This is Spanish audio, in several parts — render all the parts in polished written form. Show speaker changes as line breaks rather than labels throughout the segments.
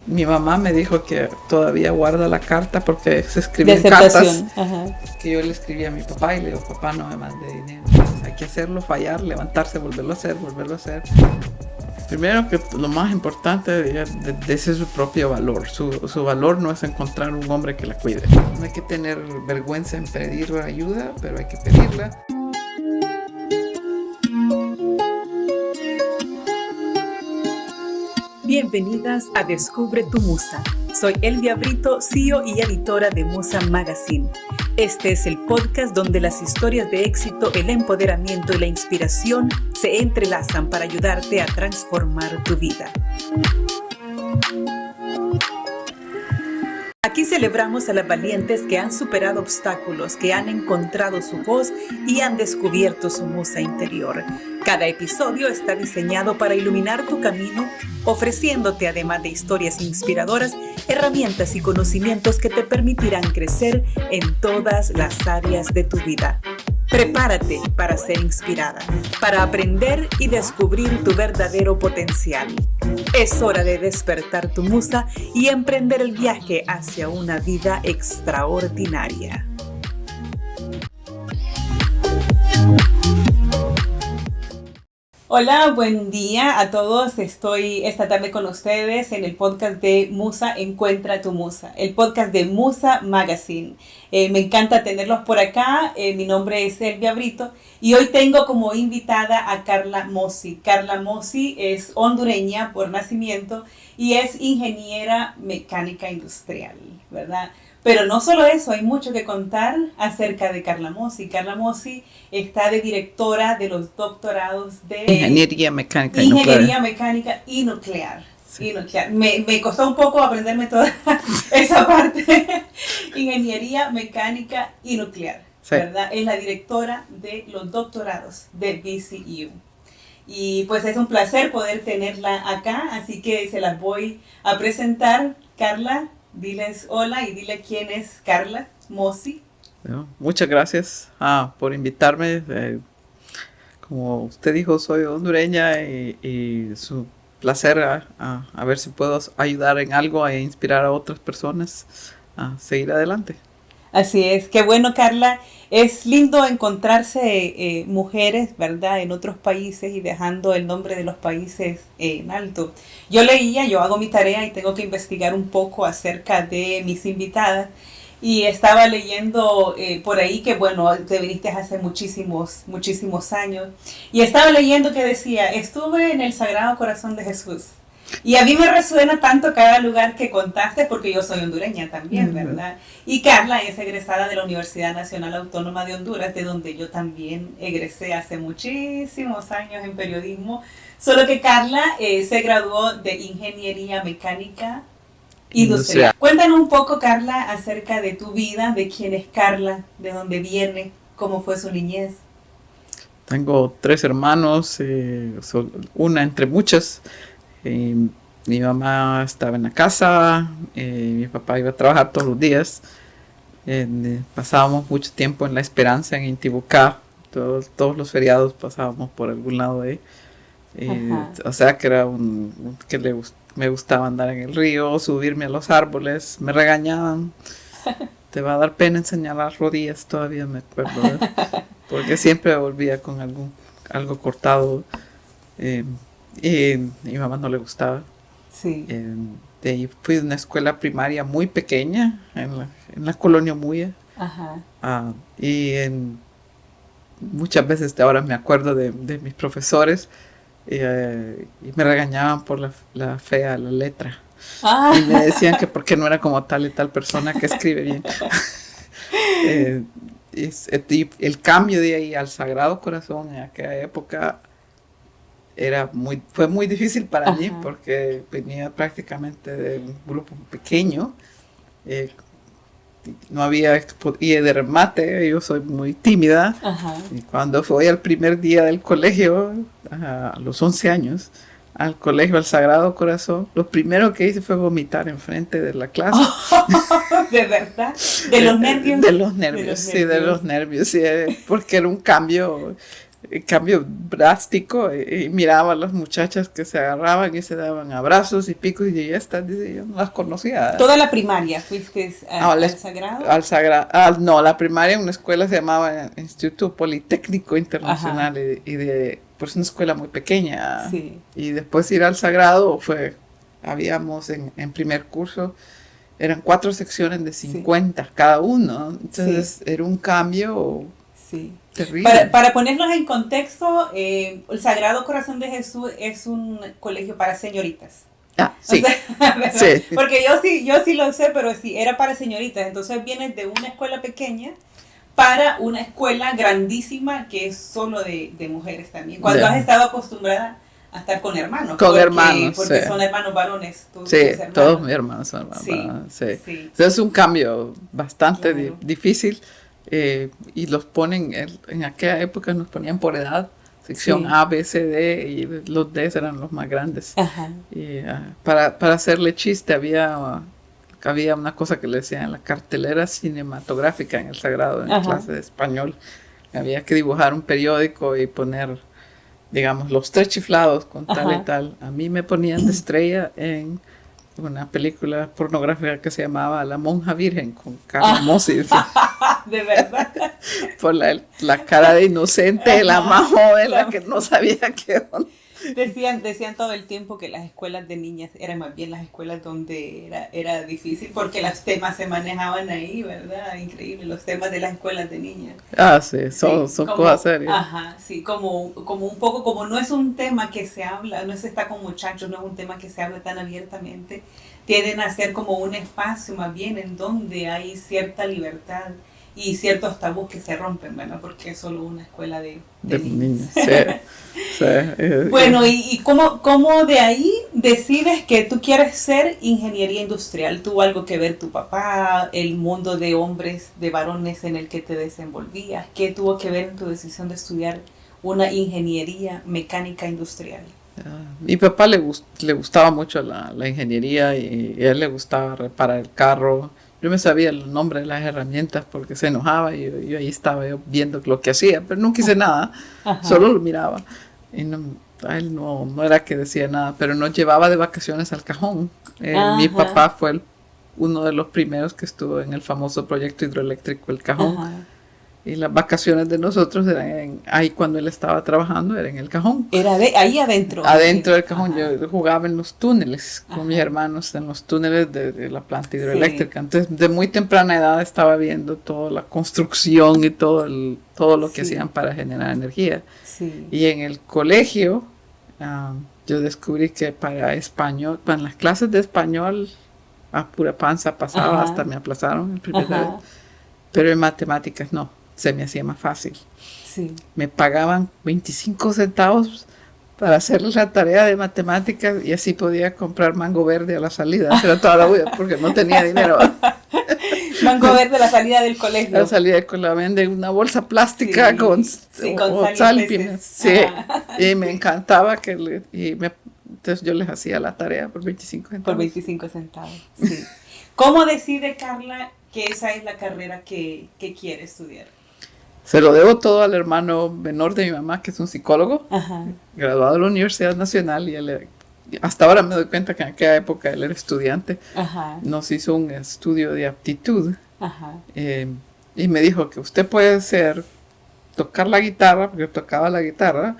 Mi mamá me dijo que todavía guarda la carta porque se escribían cartas que yo le escribía a mi papá y le digo, papá, no me mande dinero. Entonces, hay que hacerlo, fallar, levantarse, volverlo a hacer. Primero que lo más importante de ese es su propio valor. Su valor no es encontrar un hombre que la cuide. No hay que tener vergüenza en pedir ayuda, pero hay que pedirla.
Bienvenidas a Descubre tu Musa. Soy Elvia Brito, CEO y editora de Musa Magazine. Este es el podcast donde las historias de éxito, el empoderamiento y la inspiración se entrelazan para ayudarte a transformar tu vida. Aquí celebramos a las valientes que han superado obstáculos, que han encontrado su voz y han descubierto su musa interior. Cada episodio está diseñado para iluminar tu camino, ofreciéndote, además de historias inspiradoras, herramientas y conocimientos que te permitirán crecer en todas las áreas de tu vida. Prepárate para ser inspirada, para aprender y descubrir tu verdadero potencial. Es hora de despertar tu musa y emprender el viaje hacia una vida extraordinaria. Hola, buen día a todos. Estoy esta tarde con ustedes en el podcast de Musa Encuentra tu Musa, el podcast de Musa Magazine. Me encanta tenerlos por acá. Mi nombre es Elvia Brito y hoy tengo como invitada a Carla Mossi. Carla Mossi es hondureña por nacimiento y es ingeniera mecánica industrial, ¿verdad? Pero no solo eso, hay mucho que contar acerca de Carla Mossi. Carla Mossi está de directora de los doctorados de
Ingeniería Mecánica
y Nuclear. Sí. Y nuclear. Me costó un poco aprenderme toda esa parte. Ingeniería Mecánica y Nuclear, sí. ¿Verdad? Es la directora de los doctorados de BCU. Y pues es un placer poder tenerla acá, así que se las voy a presentar. Carla, diles hola y dile quién es Carla Mossi.
Bueno, muchas gracias por invitarme. Como usted dijo, soy hondureña y es un placer a ver si puedo ayudar en algo e inspirar a otras personas a seguir adelante.
Así es, qué bueno, Carla. Es lindo encontrarse mujeres, ¿verdad?, en otros países y dejando el nombre de los países en alto. Yo hago mi tarea y tengo que investigar un poco acerca de mis invitadas y estaba leyendo por ahí que, bueno, te viniste hace muchísimos años y estaba leyendo que decía, estuve en el Sagrado Corazón de Jesús. Y a mí me resuena tanto cada lugar que contaste porque yo soy hondureña también, ¿verdad? Y Carla es egresada de la Universidad Nacional Autónoma de Honduras, de donde yo también egresé hace muchísimos años en periodismo. Solo que Carla se graduó de Ingeniería Mecánica Industrial. Cuéntanos un poco, Carla, acerca de tu vida, de quién es Carla, de dónde viene, cómo fue su niñez.
Tengo 3 hermanos, una entre muchas. Mi mamá estaba en la casa, mi papá iba a trabajar todos los días. Pasábamos mucho tiempo en La Esperanza, en Intibucá. Todos los feriados pasábamos por algún lado de ahí. O sea que era me gustaba andar en el río, subirme a los árboles, me regañaban. Te va a dar pena enseñar las rodillas, todavía me acuerdo, ¿verdad? Porque siempre volvía con algo cortado. Y mi mamá no le gustaba.
Sí.
De ahí fui a una escuela primaria muy pequeña en la colonia Muya. Y muchas veces de ahora me acuerdo de mis profesores y me regañaban por la fea la letra. Y me decían que porque no era como tal y tal persona que escribe bien. Y el cambio de ahí al Sagrado Corazón en aquella época fue muy difícil para mí porque venía prácticamente de un grupo pequeño, no había, y de remate yo soy muy tímida. Y cuando fui al primer día del colegio, a los 11 años, al colegio al Sagrado Corazón, lo primero que hice fue vomitar enfrente de la clase.
¿De verdad? ¿De los nervios?
De los nervios, sí, porque era un cambio cambio drástico, y miraba a las muchachas que se agarraban y se daban abrazos y picos, y estas, dice, yo no las conocía.
¿Toda la primaria fuiste al Sagrado?
Al Sagrado, no, la primaria en una escuela se llamaba Instituto Politécnico Internacional, pues una escuela muy pequeña,
sí.
Y después ir al Sagrado habíamos en primer curso, eran 4 secciones de 50 cada uno, entonces era un cambio terrible.
Para ponernos en contexto, el Sagrado Corazón de Jesús es un colegio para señoritas.
Sí.
O sea, sí. Porque yo sí lo sé, pero sí, era para señoritas. Entonces vienes de una escuela pequeña para una escuela grandísima que es solo de mujeres también. Cuando has estado acostumbrada a estar con hermanos. Porque son hermanos varones.
Todos mis hermanos son hermanos. Sí. Entonces es un cambio bastante difícil. Y los ponen, en aquella época nos ponían por edad, sección A, B, C, D, y los D eran los más grandes. Y, para hacerle chiste había una cosa que le decían la cartelera cinematográfica en el Sagrado, en la clase de español. Había que dibujar un periódico y poner, digamos, los 3 chiflados con tal y tal. A mí me ponían de estrella en una película pornográfica que se llamaba La Monja Virgen, con Carla Mossi.
De verdad.
Por la cara de inocente de la más joven, la que no sabía qué onda.
Decían todo el tiempo que las escuelas de niñas eran más bien las escuelas donde era difícil, porque los temas se manejaban ahí, ¿verdad? Increíble, los temas de las escuelas de niñas.
Sí, son cosas serias.
Sí, como un poco, como no es un tema que se habla, no se está con muchachos, no es un tema que se habla tan abiertamente, tienden a ser como un espacio más bien en donde hay cierta libertad y ciertos tabús que se rompen, ¿verdad? Porque es solo una escuela de niños.
Sí.
Bueno, ¿y cómo de ahí decides que tú quieres ser ingeniería industrial? ¿Tuvo algo que ver tu papá, el mundo de hombres, de varones en el que te desenvolvías? ¿Qué tuvo que ver en tu decisión de estudiar una ingeniería mecánica industrial?
Mi papá le gustaba mucho la ingeniería, y a él le gustaba reparar el carro. Yo me sabía el nombre de las herramientas porque se enojaba, y yo ahí estaba viendo lo que hacía, pero nunca hice nada, solo lo miraba. Y a él no era que decía nada, pero nos llevaba de vacaciones al Cajón. Mi papá fue uno de los primeros que estuvo en el famoso proyecto hidroeléctrico El Cajón. Y las vacaciones de nosotros eran ahí cuando él estaba trabajando, era en el Cajón.
Era ahí adentro.
Adentro del Cajón. Yo jugaba en los túneles con mis hermanos, en los túneles de la planta hidroeléctrica. Entonces, de muy temprana edad estaba viendo toda la construcción y todo lo que hacían para generar energía. Y en el colegio, yo descubrí que para español, para las clases de español, a pura panza pasaba, hasta me aplazaron en primera vez. Pero en matemáticas no. Se me hacía más fácil. Me pagaban 25 centavos para hacer la tarea de matemáticas, y así podía comprar mango verde a la salida. Era toda la vida porque no tenía dinero.
Mango verde a la salida del colegio.
A la salida del colegio venden una bolsa plástica con sal y pimienta. Y me encantaba entonces yo les hacía la tarea por 25 centavos.
Por 25 centavos, sí. ¿Cómo decide Carla que esa es la carrera que quiere estudiar?
Se lo debo todo al hermano menor de mi mamá, que es un psicólogo, graduado de la Universidad Nacional, y hasta ahora me doy cuenta que en aquella época él era estudiante. Nos hizo un estudio de aptitud, y me dijo que usted puede tocar la guitarra, porque tocaba la guitarra,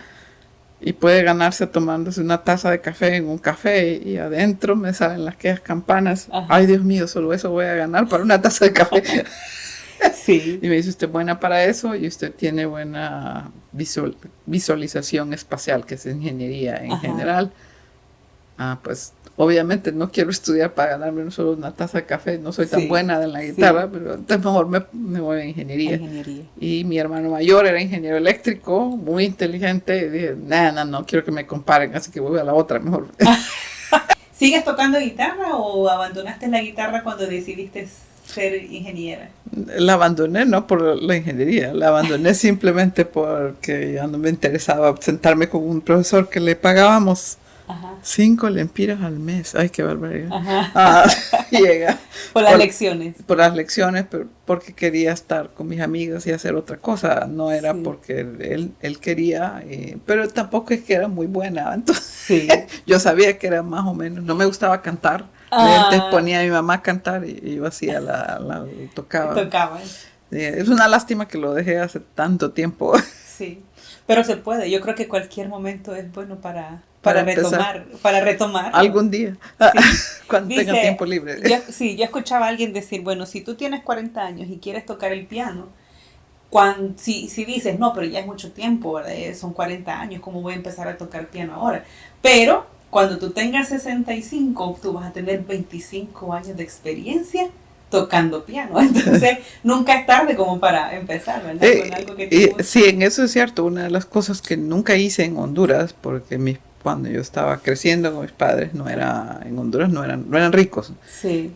y puede ganarse tomándose una taza de café en un café, y adentro me salen aquellas campanas. Ay, Dios mío, solo eso voy a ganar para una taza de café. Y me dice, usted es buena para eso, y usted tiene buena visualización espacial, que es ingeniería en general. Pues obviamente no quiero estudiar para ganarme solo una taza de café, no soy tan buena en la guitarra, pero entonces mejor me voy a ingeniería. Y mi hermano mayor era ingeniero eléctrico, muy inteligente, y dije, no quiero que me comparen, así que voy a la otra mejor.
¿Sigues tocando guitarra o abandonaste la guitarra cuando decidiste ser ingeniera?
La abandoné no por la ingeniería, la abandoné simplemente porque ya no me interesaba sentarme con un profesor que le pagábamos 5 lempiras al mes. Ay, qué barbaridad. llega
Por las lecciones.
por las lecciones, pero porque quería estar con mis amigas y hacer otra cosa, no era
Sí.
porque él quería, pero tampoco es que era muy buena, entonces
Sí.
yo sabía que era más o menos, no me gustaba cantar, entonces ponía a mi mamá a cantar y yo hacía tocaba.
Tocaba.
Es una lástima que lo dejé hace tanto tiempo.
Sí. Pero se puede. Yo creo que cualquier momento es bueno para
empezar.
retomar.
Algún día,
Sí.
cuando tenga
Dice,
tiempo libre.
yo escuchaba a alguien decir, bueno, si tú tienes 40 años y quieres tocar el piano, si dices, no, pero ya es mucho tiempo, ¿verdad? Son 40 años, ¿cómo voy a empezar a tocar piano ahora? Pero cuando tú tengas 65, tú vas a tener 25 años de experiencia tocando piano. Entonces, nunca es tarde como para empezar, ¿verdad? Con algo que te gusta.
Sí, en eso es cierto. Una de las cosas que nunca hice en Honduras, porque cuando yo estaba creciendo con mis padres, en Honduras no eran ricos.
Sí.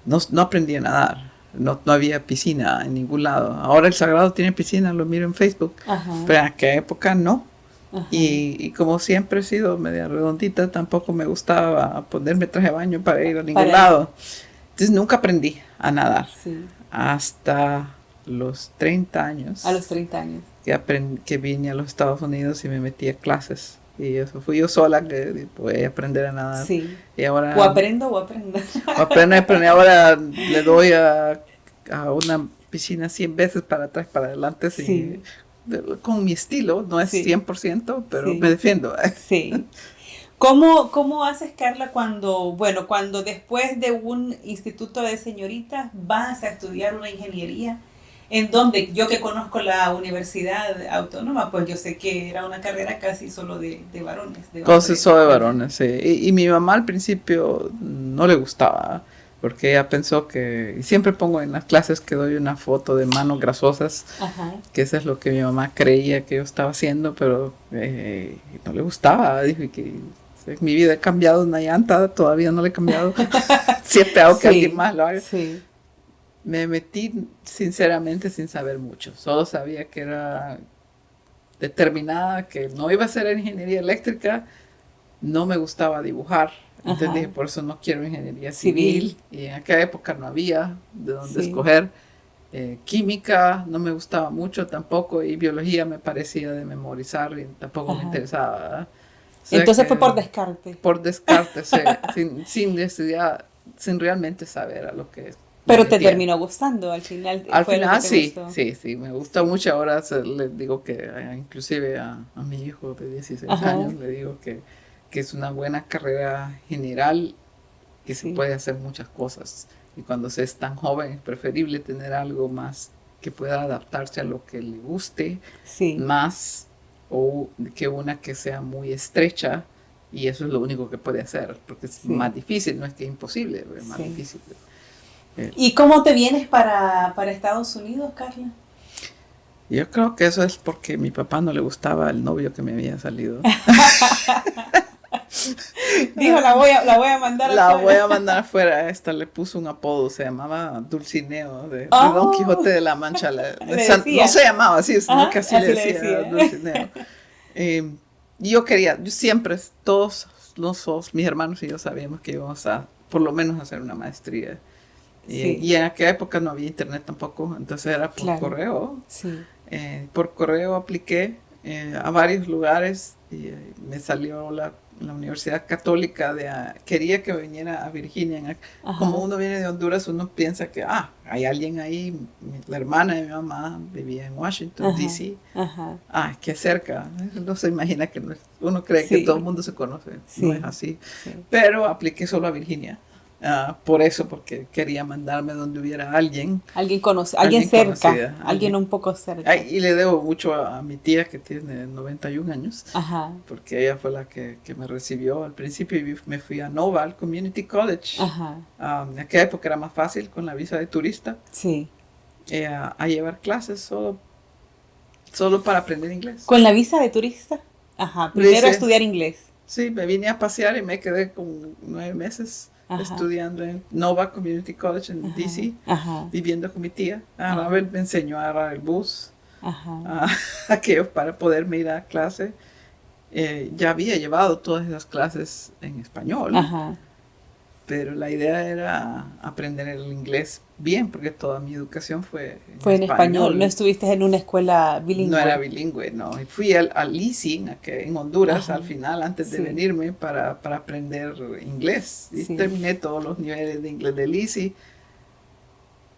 No aprendí a nadar. No había piscina en ningún lado. Ahora El Sagrado tiene piscina, lo miro en Facebook.
Ajá.
Pero en aquella época no.
Ajá.
Y como siempre he sido media redondita, tampoco me gustaba ponerme traje de baño para ir a ningún lado. Entonces nunca aprendí a nadar.
Sí.
Hasta los 30 años.
A los 30 años.
Que vine a los Estados Unidos y me metí a clases. Y eso fui yo sola que voy a aprender a nadar.
Sí.
Y ahora,
o aprendo.
Aprendo. Ahora le doy a una piscina 100 veces para atrás, para adelante.
Sí.
Con mi estilo, no es 100%, pero
sí.
me defiendo.
Sí. ¿Cómo haces, Carla, cuando después de un instituto de señoritas vas a estudiar una ingeniería? En donde yo que conozco la Universidad Autónoma, pues yo sé que era una carrera casi solo de varones.
Casi solo de varones, sí. Y mi mamá al principio no le gustaba, porque ella pensó y siempre pongo en las clases que doy una foto de manos grasosas,
Ajá.
que eso es lo que mi mamá creía que yo estaba haciendo, pero no le gustaba. Dije que mi vida ha cambiado una llanta, todavía no le he cambiado. Siempre hago que alguien más lo haga.
Sí.
Me metí sinceramente sin saber mucho. Solo sabía que era determinada, que no iba a ser ingeniería eléctrica. No me gustaba dibujar. Entonces dije, por eso no quiero ingeniería civil. Y en aquella época no había de dónde escoger. Química no me gustaba mucho tampoco. Y biología me parecía de memorizar y tampoco me interesaba, ¿verdad? O sea,
entonces fue por descarte.
Por descarte, sí, sin estudiar, sin realmente saber a lo que es.
Pero te terminó gustando al final.
Al final sí, me gusta mucho. Ahora le digo que inclusive a mi hijo de 16 años le digo que es una buena carrera general, que se puede hacer muchas cosas. Y cuando se es tan joven es preferible tener algo más que pueda adaptarse a lo que le guste, más o que una que sea muy estrecha. Y eso es lo único que puede hacer, porque es más difícil, no es que es imposible, es más difícil.
¿Y cómo te vienes para Estados Unidos, Carla?
Yo creo que eso es porque a mi papá no le gustaba el novio que me había salido.
Dijo, la voy a mandar afuera.
La voy a mandar afuera. Esta le puso un apodo, se llamaba Dulcineo, de Don Quijote de la Mancha. No se llamaba así, sino que así le decía Dulcineo. Yo siempre, todos mis hermanos y yo sabíamos que íbamos a, por lo menos, hacer una maestría. Y en aquella época no había internet tampoco, entonces era por correo. Por correo apliqué a varios lugares y me salió la Universidad Católica quería que viniera a Virginia. Como uno viene de Honduras, uno piensa que hay alguien ahí. La hermana de mi mamá vivía en Washington, D.C. Que cerca. No se imagina que uno cree que todo el mundo se conoce. No es así. Pero apliqué solo a Virginia. Por eso, porque quería mandarme donde hubiera alguien.
Alguien cerca, alguien un poco cerca.
Y le debo mucho a mi tía que tiene 91 años, porque ella fue la que me recibió. Al principio me fui a Nova, al Community College. En aquella época era más fácil con la visa de turista. A llevar clases solo para aprender inglés.
¿Con la visa de turista? Primero a estudiar inglés.
Sí, me vine a pasear y me quedé con 9 meses. Estudiando en Nova Community College en D.C., viviendo con mi tía. Abel me enseñó a agarrar el bus, aquello para poderme ir a clase. Ya había llevado todas esas clases en español, pero la idea era aprender el inglés bien, porque toda mi educación fue
Fue en español, no estuviste en una escuela bilingüe.
No era bilingüe, no. Y fui al ISI, en Honduras,
Ajá.
al final, antes de
Sí.
venirme, para aprender inglés. Y
Sí.
terminé todos los niveles de inglés del ISI,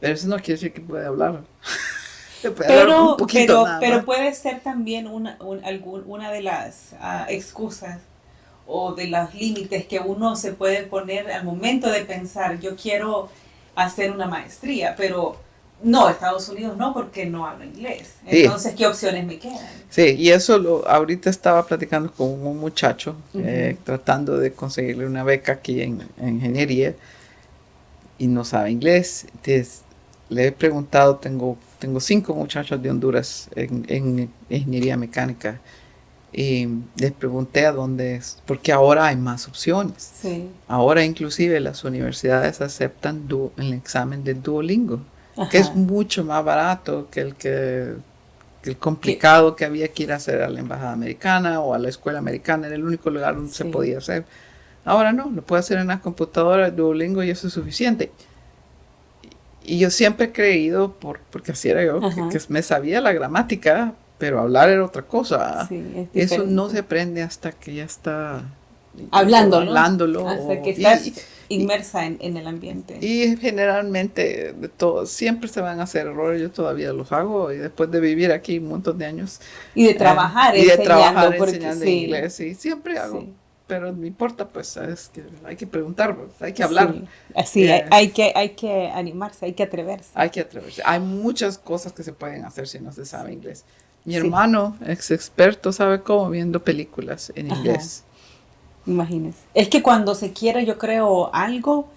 pero eso no quiere decir que pueda hablar. Se puede hablar un poquito nada
Pero
más.
puede ser también una de las excusas o de los límites que uno se puede poner al momento de pensar, yo quiero hacer una maestría, pero no, Estados Unidos no, porque no hablo inglés.
Sí.
Entonces, ¿qué opciones me quedan?
Sí, y eso ahorita estaba platicando con un muchacho,
Ujú.
tratando de conseguirle una beca aquí en ingeniería, y no sabe inglés. Entonces, le he preguntado, tengo 5 muchachos de Honduras en ingeniería mecánica, y les pregunté a dónde es, porque ahora hay más opciones.
Sí.
Ahora inclusive las universidades aceptan el examen de Duolingo, que es
Ajá.
mucho más barato que el complicado que había que ir a hacer a la embajada americana o a la escuela americana. Era el único lugar donde se
Sí.
podía hacer. Ahora no, lo puede hacer en la computadora, Duolingo, y eso es suficiente. Y yo siempre he creído, porque así era yo,
Ajá.
que me sabía la gramática, pero hablar era otra cosa.
Sí, es
Eso
diferente.
no se aprende hasta que ya está
Hablándolo. Hasta
o-
que estás inmersa en el ambiente.
y generalmente de todo, siempre se van a hacer errores, yo todavía los hago, y después de vivir aquí un montón de años
Y de trabajar
y de
enseñando.
trabajar
porque
enseñando
sí,
inglés, y siempre hago,
sí.
pero no importa, pues sabes que hay que preguntar, pues, hay que hablar.
Sí, así,
Eh,
hay que animarse, hay que atreverse.
Hay que atreverse. Hay muchas cosas que se pueden hacer si no se sabe inglés. Mi
Sí.
hermano, ex experto, sabe cómo viendo películas en
Ajá.
inglés.
Imagínese. Es que cuando se quiere, yo creo, algo,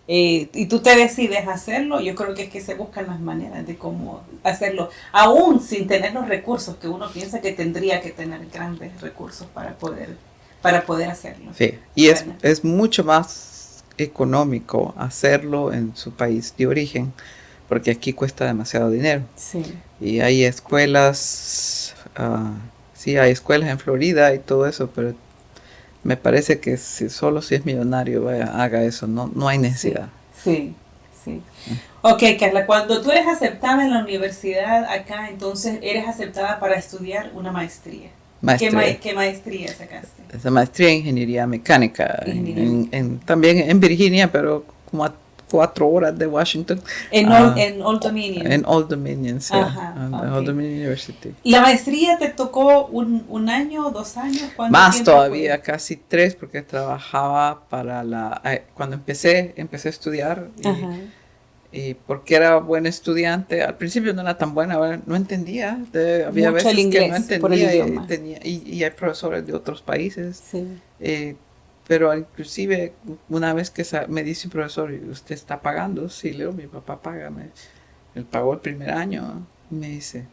y tú te decides hacerlo, yo creo que es que se buscan las maneras de cómo hacerlo, aún sin tener los recursos que uno piensa que tendría que tener grandes recursos para poder hacerlo.
Sí, y
Bueno.
es mucho más económico hacerlo en su país de origen, porque aquí cuesta demasiado dinero.
Sí.
Y hay escuelas, sí, hay escuelas en Florida y todo eso, pero me parece que solo si es millonario haga eso, no hay necesidad.
Sí, sí. Ok, Carla, cuando tú eres aceptada en la universidad acá, entonces eres aceptada para estudiar una maestría.
Maestría.
¿Qué maestría sacaste?
Esa maestría en ingeniería mecánica,
Ingeniería.
también en Virginia, pero como a 4 horas de Washington.
En Old Dominion.
En Old Dominion, sí.
Ajá,
en
ok.
Old Dominion University.
¿La maestría te tocó un año, 2 años? ¿Cuánto
Más
tiempo
todavía,
fue?
casi 3, porque trabajaba para cuando empecé a estudiar,
Ajá.
y porque era buena estudiante. Al principio no era tan buena, no entendía. Había
Mucho el
veces que
inglés
no
por el
entendía,
idioma.
y hay profesores de otros países.
Sí.
Pero inclusive una vez que me dice un profesor, ¿usted está pagando? Sí, Leo, mi papá paga. Él pagó el primer año. Y me dice,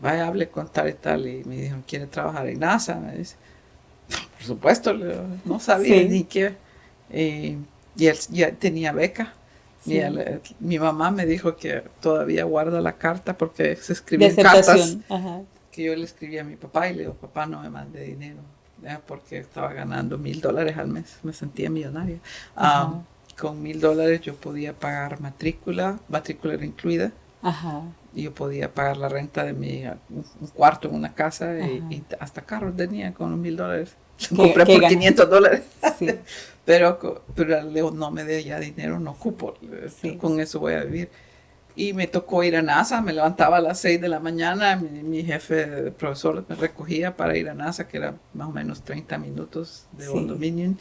vaya, hable con tal y tal. Y me dijo, ¿quiere trabajar en NASA? Me dice, por supuesto, Leo, no sabía
Sí.
ni qué. Y él ya tenía beca.
Sí.
Y mi mamá me dijo que todavía guarda la carta, porque se
De
escribían cartas
aceptación. Ajá.
que yo le escribí a mi papá, y le digo, papá, no me mande dinero, porque estaba ganando $1,000 al mes, me sentía millonaria.
Ajá.
Con $1,000 yo podía pagar matrícula era incluida,
Ajá.
y yo podía pagar la renta de un cuarto en una casa, y
Ajá.
hasta carro tenía con los $1,000.
¿Qué-
Compré
qué
por
ganas?
$500.
Sí.
Pero Leo, no me dé ya dinero, no ocupo,
Sí.
con eso voy a vivir. Y me tocó ir a NASA, me levantaba a las 6 de la mañana, mi jefe de profesor me recogía para ir a NASA, que era más o menos 30 minutos de
Sí.
Old Dominion.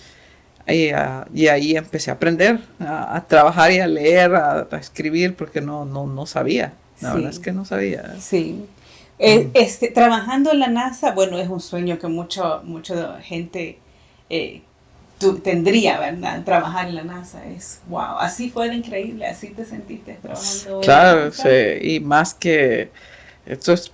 Y ahí empecé a aprender, a trabajar y a leer, a escribir, porque no sabía. La
Sí.
verdad es que no sabía.
Sí. Trabajando en la NASA, bueno, es un sueño que mucha gente tendría, ¿verdad? Trabajar en la NASA es wow. Así fue increíble, así te sentiste trabajando en la
Claro,
NASA.
sí, y más que esto es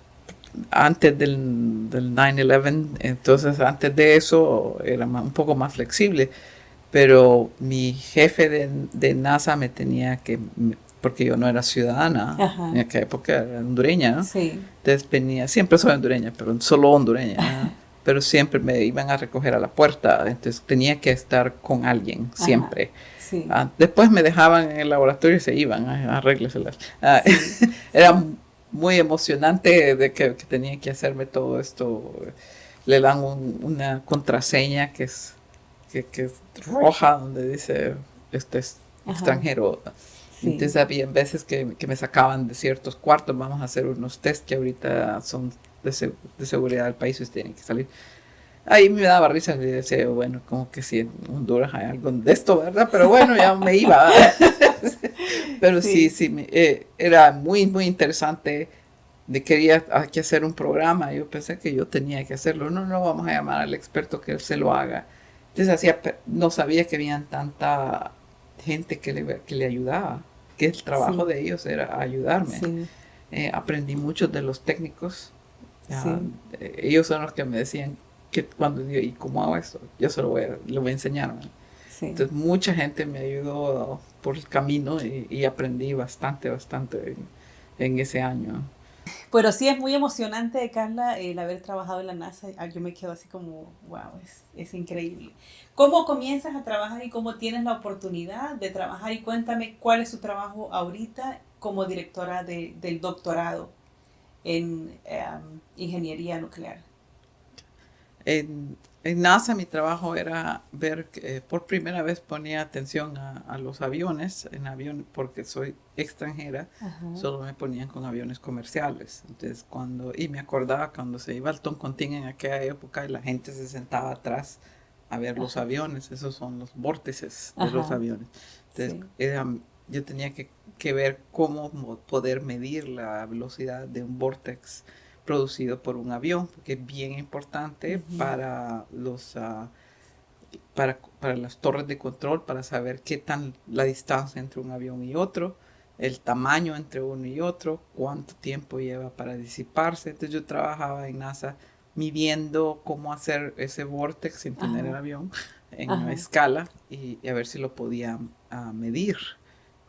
antes del 9/11, entonces antes de eso era un poco más flexible, pero mi jefe de NASA me tenía porque yo no era ciudadana,
Ajá.
en aquella época era hondureña, ¿no?
Sí.
Entonces venía, siempre soy hondureña, pero solo hondureña, ¿no? Pero siempre me iban a recoger a la puerta, entonces tenía que estar con alguien,
Ajá.
siempre.
Sí. Sí.
Después me dejaban en el laboratorio y se iban, arrégleselas. Era muy emocionante de que tenía que hacerme todo esto. Le dan una contraseña que es roja, donde dice, este es extranjero.
Sí.
Entonces había veces que me sacaban de ciertos cuartos, vamos a hacer unos test que ahorita son de seguridad del país y tienen que salir. Ahí me daba risa y decía, bueno, como que si en Honduras hay algo de esto, ¿verdad? Pero bueno, ya me iba. Pero sí, era muy, muy interesante. Quería que hacer un programa. Yo pensé que yo tenía que hacerlo. No, vamos a llamar al experto que él se lo haga. Entonces no sabía que habían tanta gente que le ayudaba, que el trabajo de ellos era ayudarme.
Sí.
Aprendí mucho de los técnicos.
Sí.
Ellos son los que me decían que cuando digo, ¿y cómo hago esto? Yo se lo voy a enseñar.
Sí.
Entonces mucha gente me ayudó por el camino y aprendí bastante en ese año.
Pero sí es muy emocionante, Carla, el haber trabajado en la NASA. Yo me quedo así como, wow, es increíble. ¿Cómo comienzas a trabajar y cómo tienes la oportunidad de trabajar? Y cuéntame cuál es su trabajo ahorita como directora del doctorado en ingeniería nuclear.
En NASA mi trabajo era ver que por primera vez ponía atención a los aviones, porque soy extranjera, solo me ponían con aviones comerciales. Entonces y me acordaba cuando se iba al Toncontín en aquella época y la gente se sentaba atrás a ver los aviones, esos son los vórtices de los aviones. Entonces yo tenía que ver cómo poder medir la velocidad de un vórtex producido por un avión, porque es bien importante para para las torres de control, para saber qué tan la distancia entre un avión y otro, el tamaño entre uno y otro, cuánto tiempo lleva para disiparse. Entonces yo trabajaba en NASA midiendo cómo hacer ese vortex sin tener el avión en una escala y a ver si lo podía medir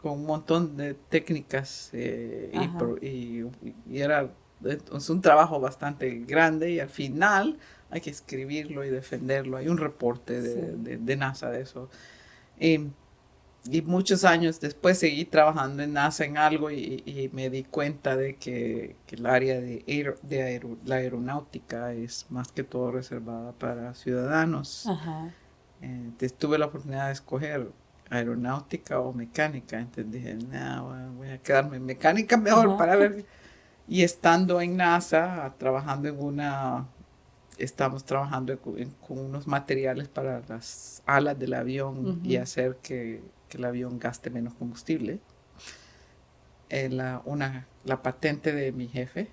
con un montón de técnicas y era es un trabajo bastante grande y al final hay que escribirlo y defenderlo. Hay un reporte de NASA de eso. Y muchos años después seguí trabajando en NASA en algo y me di cuenta de que el área la aeronáutica es más que todo reservada para ciudadanos. Entonces tuve la oportunidad de escoger aeronáutica o mecánica. Entonces dije, no, voy a quedarme en mecánica mejor para ver. Y estando en NASA, estamos trabajando con unos materiales para las alas del avión y hacer que el avión gaste menos combustible. La patente de mi jefe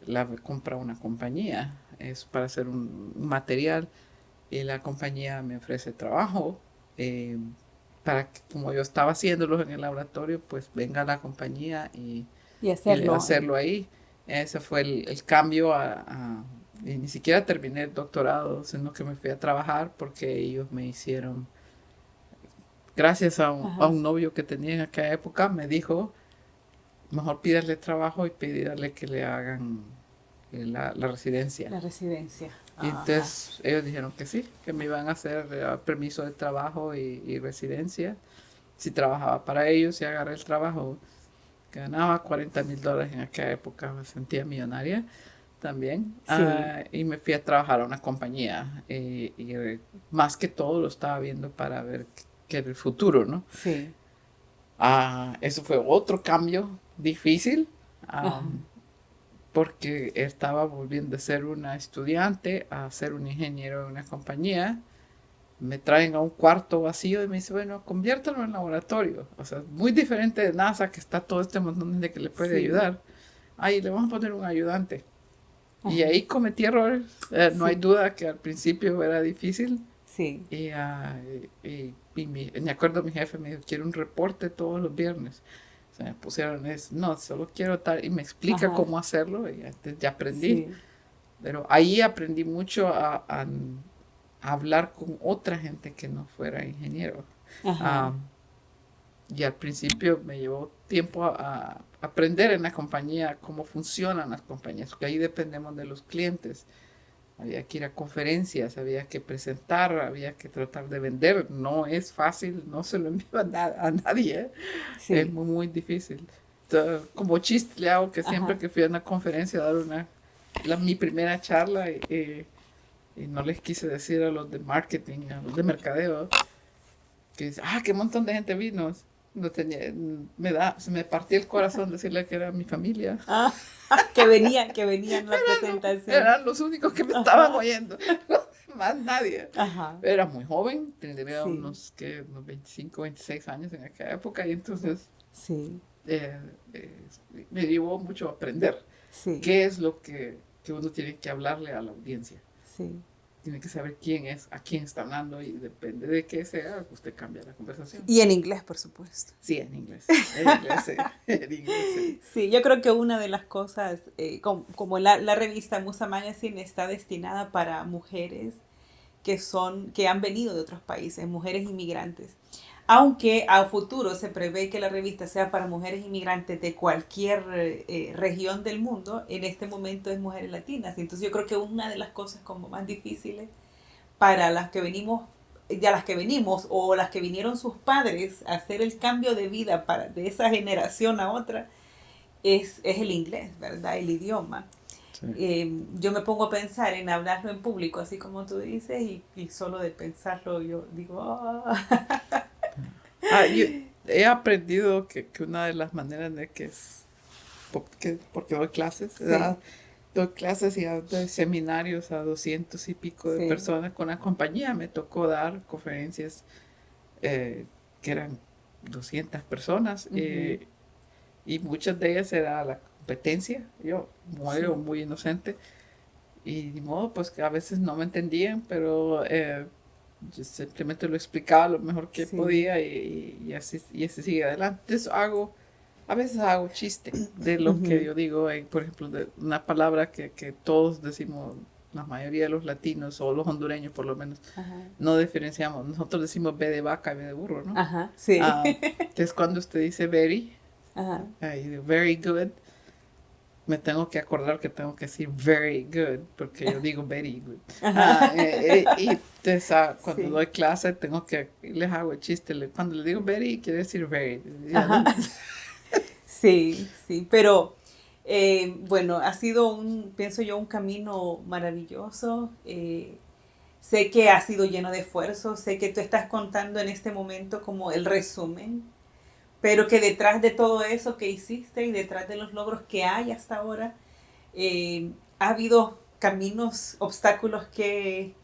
la compra una compañía, es para hacer un material y la compañía me ofrece trabajo para que, como yo estaba haciéndolo en el laboratorio, pues venga la compañía y hacerlo ahí. Ese fue el cambio y ni siquiera terminé el doctorado, sino que me fui a trabajar porque ellos me hicieron, gracias a un novio que tenía en aquella época, me dijo, mejor pídale trabajo y pídale que le hagan la residencia.
La residencia.
Y entonces ellos dijeron que sí, que me iban a hacer permiso de trabajo y residencia. Si trabajaba para ellos y agarré el trabajo, ganaba $40,000 en aquella época, me sentía millonaria también.
Sí.
Y me fui a trabajar a una compañía y más que todo lo estaba viendo para ver qué era el futuro, ¿no?
Sí.
Eso fue otro cambio difícil porque estaba volviendo a ser una estudiante a ser un ingeniero en una compañía. Me traen a un cuarto vacío y me dice, bueno, conviértelo en laboratorio. O sea, muy diferente de NASA, que está todo este montón de gente que le puede ayudar. Ahí le vamos a poner un ayudante. Y ahí cometí errores. No hay duda que al principio era difícil.
Sí.
Y me acuerdo mi jefe me dijo, quiero un reporte todos los viernes. O sea, me pusieron no, solo quiero tal, y me explica cómo hacerlo. Y ya aprendí.
Sí.
Pero ahí aprendí mucho a hablar con otra gente que no fuera ingeniero. Y al principio me llevó tiempo a aprender en la compañía cómo funcionan las compañías, porque ahí dependemos de los clientes. había que ir a conferencias, había que presentar, había que tratar de vender. No es fácil, no se lo envío a nadie, ¿eh? Es
Sí.
muy, muy difícil. Entonces, como chiste le hago que siempre
Ajá.
que fui a una conferencia a dar mi primera charla y no les quise decir a los de marketing, a los de mercadeo, que dice, qué montón de gente vino. No tenía, se me partía el corazón decirle que era mi familia.
Ah, que venían a la presentación.
Eran los únicos que me estaban
Ajá.
oyendo, más nadie.
Ajá.
Era muy joven, tendría
Sí.
unos 25, 26 años en aquella época y entonces
Sí.
eh, eh, me llevó mucho a aprender
Sí.
qué es lo que uno tiene que hablarle a la audiencia.
Sí.
Tiene que saber quién es, a quién está hablando y depende de qué sea, usted cambia la conversación.
Y en inglés, por supuesto.
Sí, en inglés. En inglés, sí. En inglés, sí.
Sí, yo creo que una de las cosas, como la revista Musa Magazine está destinada para mujeres que han venido de otros países, mujeres inmigrantes. Aunque a futuro se prevé que la revista sea para mujeres inmigrantes de cualquier región del mundo, en este momento es mujeres latinas. Entonces yo creo que una de las cosas como más difíciles para las que venimos, ya las que venimos o las que vinieron sus padres a hacer el cambio de vida de esa generación a otra, es el inglés, ¿verdad? El idioma.
Sí.
Yo me pongo a pensar en hablarlo en público, así como tú dices, y solo de pensarlo yo digo,
Yo he aprendido que una de las maneras de que es, porque doy clases,
sí,
¿verdad? Doy clases y doy seminarios a 200 y pico de
sí,
personas con la compañía. Me tocó dar conferencias que eran 200 personas
uh-huh,
y muchas de ellas era la competencia. Yo
sí,
muy inocente y de modo pues que a veces no me entendían, pero yo simplemente lo explicaba lo mejor que
sí,
podía y así sigue adelante. Entonces a veces hago chiste de lo que
uh-huh,
yo digo, por ejemplo, de una palabra que todos decimos, la mayoría de los latinos o los hondureños por lo menos,
ajá,
no diferenciamos. Nosotros decimos B de vaca y B de burro, ¿no?
ajá, sí,
Entonces cuando usted dice very,
ajá,
very good, me tengo que acordar que tengo que decir very good, porque yo digo very good.
ajá,
Y entonces cuando
sí,
doy clase tengo que, les hago el chiste, cuando le digo very, quiere decir very.
ajá, sí, sí, pero bueno, ha sido pienso yo, un camino maravilloso. Sé que ha sido lleno de esfuerzo, sé que tú estás contando en este momento como el resumen, pero que detrás de todo eso que hiciste y detrás de los logros que hay hasta ahora, ha habido caminos, obstáculos que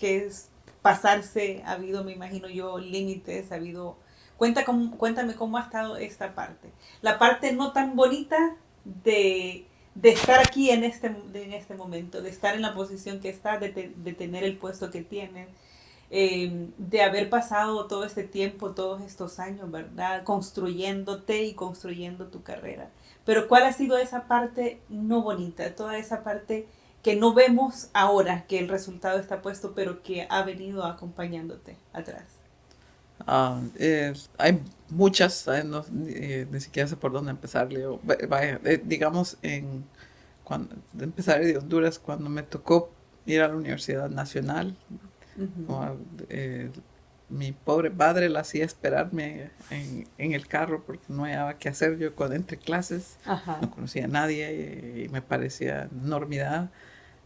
pasarse, ha habido, me imagino yo, límites, ha habido... Cuéntame cómo ha estado esta parte. La parte no tan bonita de estar aquí en este momento, de estar en la posición que está, de tener el puesto que tienen, de haber pasado todo este tiempo, todos estos años, ¿verdad? Construyéndote y construyendo tu carrera. Pero ¿cuál ha sido esa parte no bonita? Toda esa parte que no vemos ahora que el resultado está puesto, pero que ha venido acompañándote atrás.
Hay muchas, ni siquiera sé por dónde empezar, Leo. Vaya, digamos, cuando empezar de Honduras, cuando me tocó ir a la Universidad Nacional,
Uh-huh.
como, mi pobre padre la hacía esperarme en el carro porque no hallaba qué hacer. Yo cuando entre clases
Ajá.
no conocía a nadie y me parecía enormidad.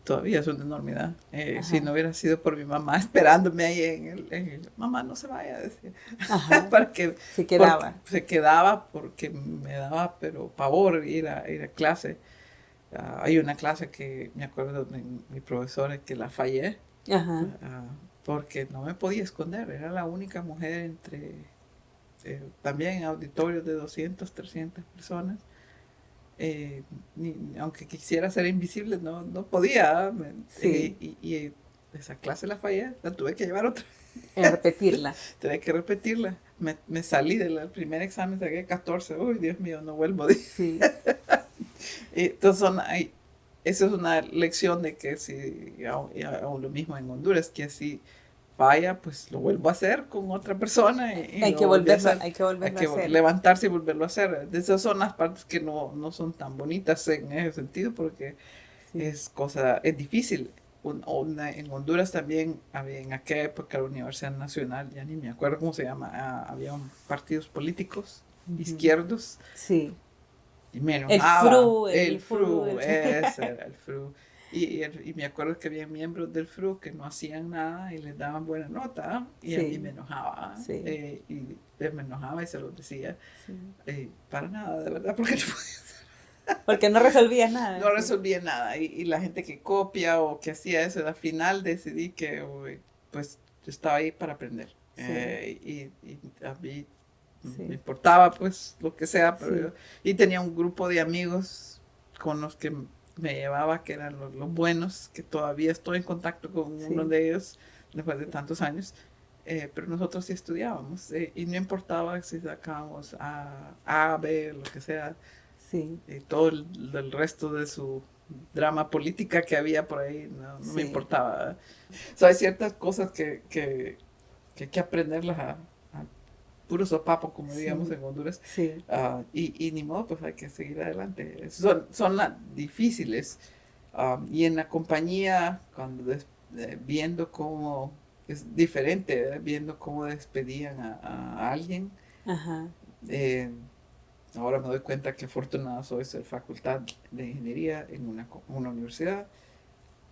Todavía es una enormidad. Si
Ajá.
no hubiera sido por mi mamá esperándome ahí mamá, no se vaya, decía.
Ajá.
Para que,
Se
porque
quedaba.
se quedaba porque me daba pero pavor ir a clase. Hay una clase que me acuerdo de mi profesora que la fallé
Ajá.
porque no me podía esconder. Era la única mujer entre también en auditorios de 200, 300 personas. Aunque quisiera ser invisible, no podía.
Sí.
Y esa clase la fallé, la tuve que llevar otra.
Repetirla.
Tuve que repetirla. Me salí del primer examen, saqué 14. Uy, Dios mío, no vuelvo.
Sí.
Entonces, eso es una lección de que si, hago lo mismo en Honduras, que si falla, pues lo vuelvo a hacer con otra persona y
Hay
lo
que
volví a
volverlo,
hacer.
hay que
Hay
volverlo a
que
hacer.
levantarse y volverlo a hacer. Esas son las partes que no son tan bonitas en ese sentido porque
Sí.
es difícil. en Honduras también había en aquella época la Universidad Nacional, ya ni me acuerdo cómo se llama, había partidos políticos izquierdos
Sí.
y me
El
enojaba.
FRU,
El FRU, ese era el FRU. Y me acuerdo que había miembros del FRU que no hacían nada y les daban buena nota y a mí me enojaba.
Sí.
Y me enojaba y se los decía.
Sí.
Para nada, de verdad, porque
porque no resolvías nada.
no resolvía nada. Y la gente que copia o que hacía eso, al final decidí que pues yo estaba ahí para aprender. Y a mí me importaba pues lo que sea, pero y tenía un grupo de amigos con los que me llevaba, que eran los buenos, que todavía estoy en contacto con uno de ellos después de tantos años. Pero nosotros sí estudiábamos y no importaba si sacábamos A, B, lo que sea. Y todo el resto de su drama política que había por ahí no me importaba. Hay ciertas cosas que hay que aprenderlas a puro sopapo, como digamos en Honduras. Y ni modo, pues hay que seguir adelante. Son difíciles. Y en la compañía, cuando viendo cómo es diferente, viendo cómo despedían a alguien.
Ajá.
Ahora me doy cuenta que afortunado soy de facultad de ingeniería en una universidad.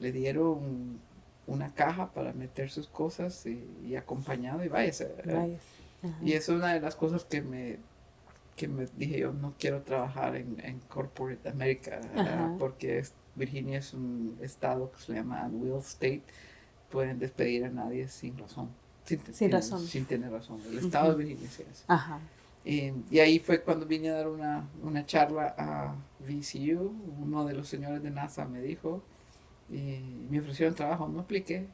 Le dieron una caja para meter sus cosas y acompañado y váyase. Y es una de las cosas que me dije, yo no quiero trabajar en Corporate America, porque Virginia es un estado que se llama Will State. Pueden despedir a nadie sin razón. Sin tener razón. El estado de Virginia es eso.
Ajá.
Y ahí fue cuando vine a dar una charla a VCU. Uno de los señores de NASA me dijo, y me ofrecieron trabajo. No apliqué,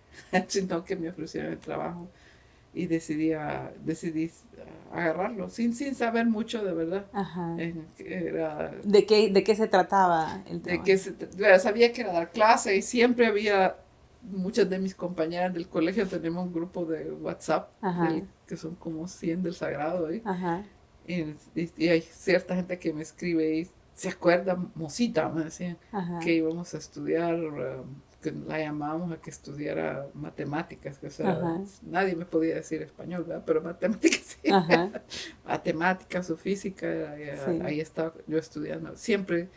sino que me ofrecieron el trabajo. Y decidí agarrarlo, sin saber mucho, de verdad.
Ajá.
Era,
¿De qué se trataba el trabajo?
Sabía que era dar clase y siempre había, muchas de mis compañeras del colegio tenemos un grupo de WhatsApp, que son como 100 del Sagrado.
Ajá.
Y hay cierta gente que me escribe y se acuerda, Mosita, me decían, que íbamos a estudiar, que la llamábamos a que estudiara matemáticas, que nadie me podía decir español, ¿verdad? Pero matemáticas sí. Matemáticas o física, ahí estaba yo estudiando. Siempre,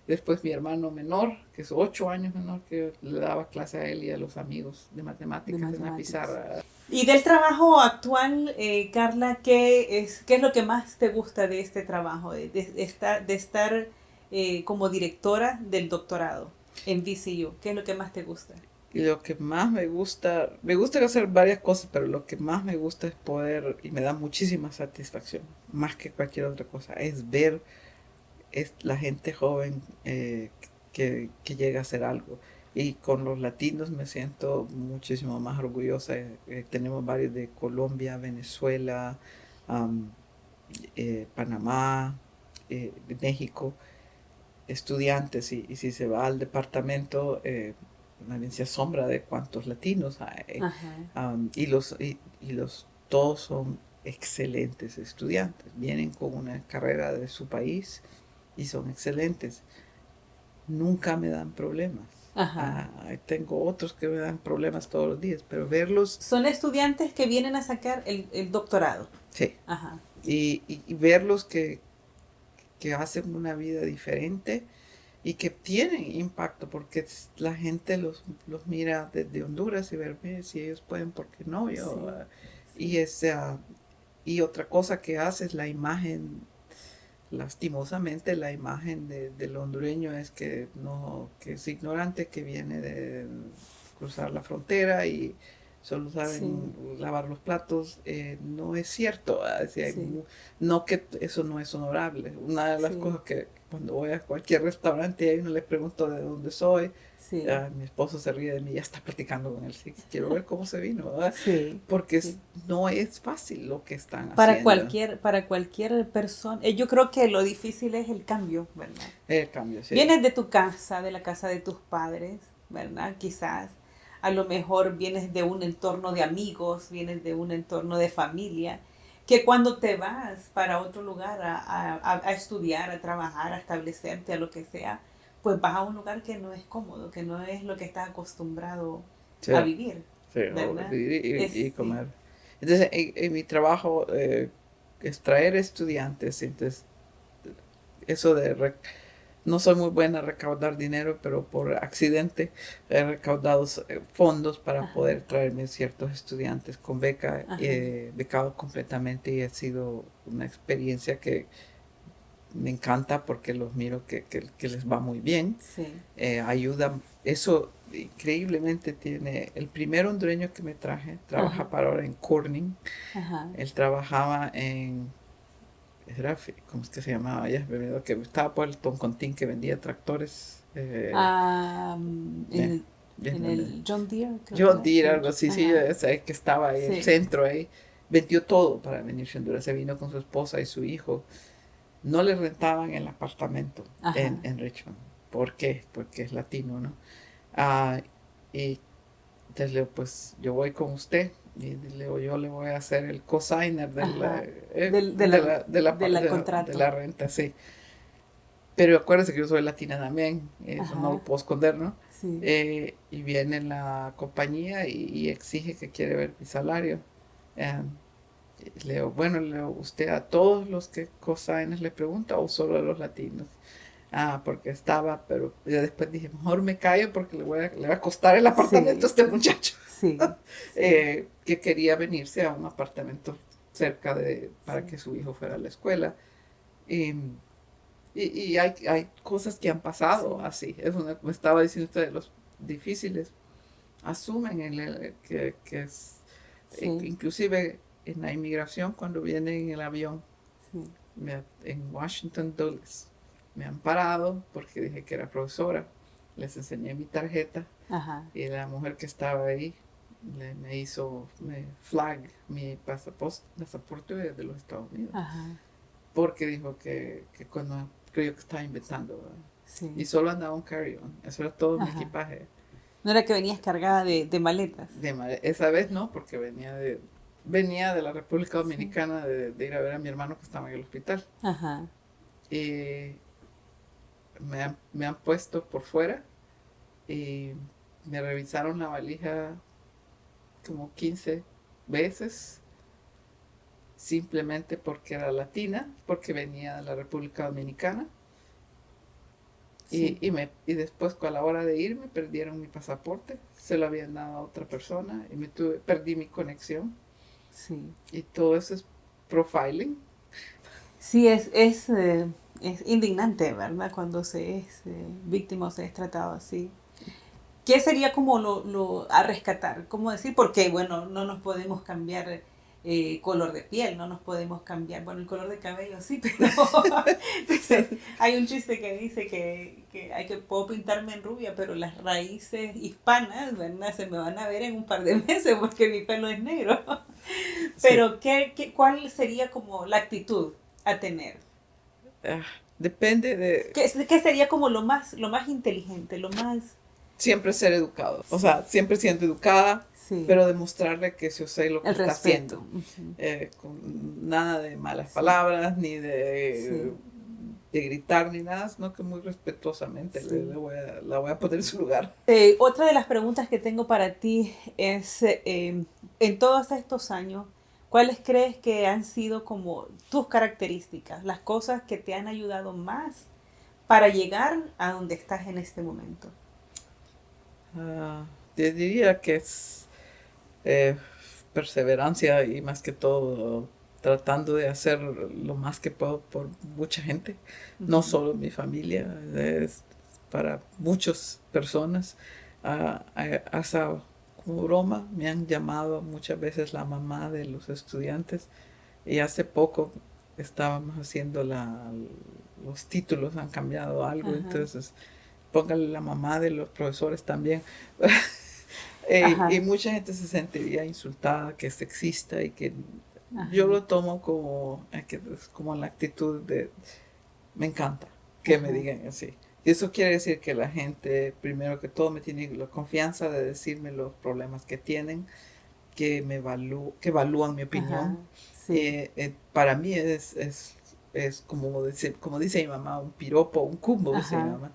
después mi hermano menor, que es 8 años menor, que le daba clase a él y a los amigos de matemáticas en la pizarra.
Y del trabajo actual, Carla, ¿qué es lo que más te gusta de este trabajo, de estar como directora del doctorado en VCU? ¿Qué es lo que más te gusta?
Y lo que más me gusta hacer varias cosas, pero lo que más me gusta es poder, y me da muchísima satisfacción, más que cualquier otra cosa, es ver la gente joven que llega a hacer algo. Y con los latinos me siento muchísimo más orgullosa. Tenemos varios de Colombia, Venezuela, Panamá, México, estudiantes. Y si se va al departamento, nadie se asombra de cuántos latinos hay. Todos son excelentes estudiantes. Vienen con una carrera de su país y son excelentes. Nunca me dan problemas. Tengo otros que me dan problemas todos los días, pero verlos...
Son estudiantes que vienen a sacar el doctorado.
Sí. Y verlos que hacen una vida diferente y que tienen impacto, porque la gente los mira desde Honduras y ver si ellos pueden, ¿por qué no? Y otra cosa que hace es la imagen. Lastimosamente la imagen del hondureño es que es ignorante, que viene de cruzar la frontera y solo saben lavar los platos. No es cierto, no, que eso no es honorable. Una de las cosas que cuando voy a cualquier restaurante y uno le pregunto de dónde soy, mi esposo se ríe de mí, ya está platicando con él, quiero ver cómo se vino, ¿verdad? Porque no es fácil lo que están haciendo.
Para cualquier persona, yo creo que lo difícil es el cambio, ¿verdad?
El cambio, sí.
Vienes de tu casa, de la casa de tus padres, ¿verdad? Quizás, a lo mejor vienes de un entorno de amigos, vienes de un entorno de familia, que cuando te vas para otro lugar a estudiar, a trabajar, a establecerte, a lo que sea, pues vas a un lugar que no es cómodo, que no es lo que estás acostumbrado
Sí,
a vivir,
sí,
¿verdad?
vivir y
Sí.
comer. Entonces, en mi trabajo es traer estudiantes, entonces eso no soy muy buena a recaudar dinero, pero por accidente he recaudado fondos para
Ajá,
poder traerme ciertos estudiantes con beca,
ajá,
becado completamente y ha sido una experiencia que me encanta porque los miro que les va muy bien.
sí,
Ayuda, eso increíblemente tiene, el primer hondureño que me traje,
ajá,
trabaja para ahora en Corning,
ajá.
él trabajaba ¿cómo es que se llamaba? Ya, que estaba por el Toncontín que vendía tractores.
Ah,
Eh, ya
en
no me-
el John Deere, creo que
John
era.
Deere, algo así, sí,
Ajá,
ese que estaba ahí, el
sí,
centro ahí, vendió todo para venirse a Honduras. Se vino con su esposa y su hijo. No le rentaban el apartamento
ajá,
en Richmond. ¿Por qué? Porque es latino, ¿no? Ah, y entonces le digo, pues yo voy con usted y le digo, yo le voy a hacer el cosigner
ajá. Del
de
contrato.
la renta, sí. Pero acuérdese que yo soy latina también, eso no lo
Ajá,
puedo esconder, ¿no?
sí,
Y viene la compañía y exige que quiere ver mi salario. Eh, y le digo, bueno, le digo, ¿usted a todos los que cosigners le pregunta o solo a los latinos? Ah, porque estaba, pero ya después dije, mejor me callo porque le va a costar el apartamento a
sí,
este muchacho.
sí, sí,
Que quería venirse a un apartamento cerca para
sí,
que su hijo fuera a la escuela. Y, y hay cosas que han pasado
sí,
así. Me estaba diciendo usted de los difíciles. Asumen que es,
sí,
inclusive en la inmigración cuando vienen en el avión,
sí.
en Washington Dulles, me han parado porque dije que era profesora. Les enseñé mi tarjeta
Ajá,
y la mujer que estaba ahí me hizo flag mi pasaporte de los Estados Unidos
ajá,
porque dijo que cuando creyó que estaba inventando, ¿verdad? Y
sí,
solo andaba un carry-on, eso era todo mi
ajá.
equipaje.
No era que venías cargada de maletas.
Esa vez no, porque venía de la República
Sí,
Dominicana de ir a ver a mi hermano que estaba en el hospital.
ajá,
Y me han puesto por fuera y me revisaron la valija como 15 veces simplemente porque era latina, porque venía de la República Dominicana.
sí,
Y después, a la hora de irme, perdieron mi pasaporte, se lo habían dado a otra persona y perdí mi conexión.
sí.
Y todo eso es profiling.
Sí, es indignante, ¿verdad? Cuando se es víctima o se es tratado así. ¿Qué sería como lo a rescatar? ¿Cómo decir? Porque, bueno, no nos podemos cambiar color de piel, no nos podemos cambiar, bueno, el color de cabello sí, pero entonces, hay un chiste que dice que puedo pintarme en rubia, pero las raíces hispanas, ¿verdad? Se me van a ver en un par de meses porque mi pelo es negro.
Sí.
Pero, ¿cuál sería como la actitud a tener?
Ah, depende de
¿Qué sería como lo más inteligente, lo más...
siempre ser educado. O
Sí,
sea, siempre siendo educada,
sí,
pero demostrarle que yo sé lo que
el
está
respeto.
haciendo.
Ujú.
Con nada de malas
Sí,
palabras, ni
sí,
de gritar, ni nada, sino que muy respetuosamente
sí.
la voy a poner en su lugar.
Otra de las preguntas que tengo para ti es, en todos estos años, ¿cuáles crees que han sido como tus características, las cosas que te han ayudado más para llegar a donde estás en este momento?
Ah, te diría que es eh, perseverancia y más que todo tratando de hacer lo más que puedo por mucha gente, no
Ujú.
solo mi familia, es para muchas personas. Hasta como broma me han llamado muchas veces la mamá de los estudiantes y hace poco estábamos haciendo los títulos, han cambiado algo,
Ajá,
entonces póngale la mamá de los profesores también. Y
ajá,
mucha gente se sentiría insultada, que es sexista y que yo
ajá,
lo tomo como, como la actitud de, me encanta que me
ajá,
digan así. Y eso quiere decir que la gente, primero que todo, me tiene la confianza de decirme los problemas que tienen, que evalúan mi opinión.
ajá, sí,
Para mí es como dice mi mamá, un piropo, un cumbo, dice mi mamá.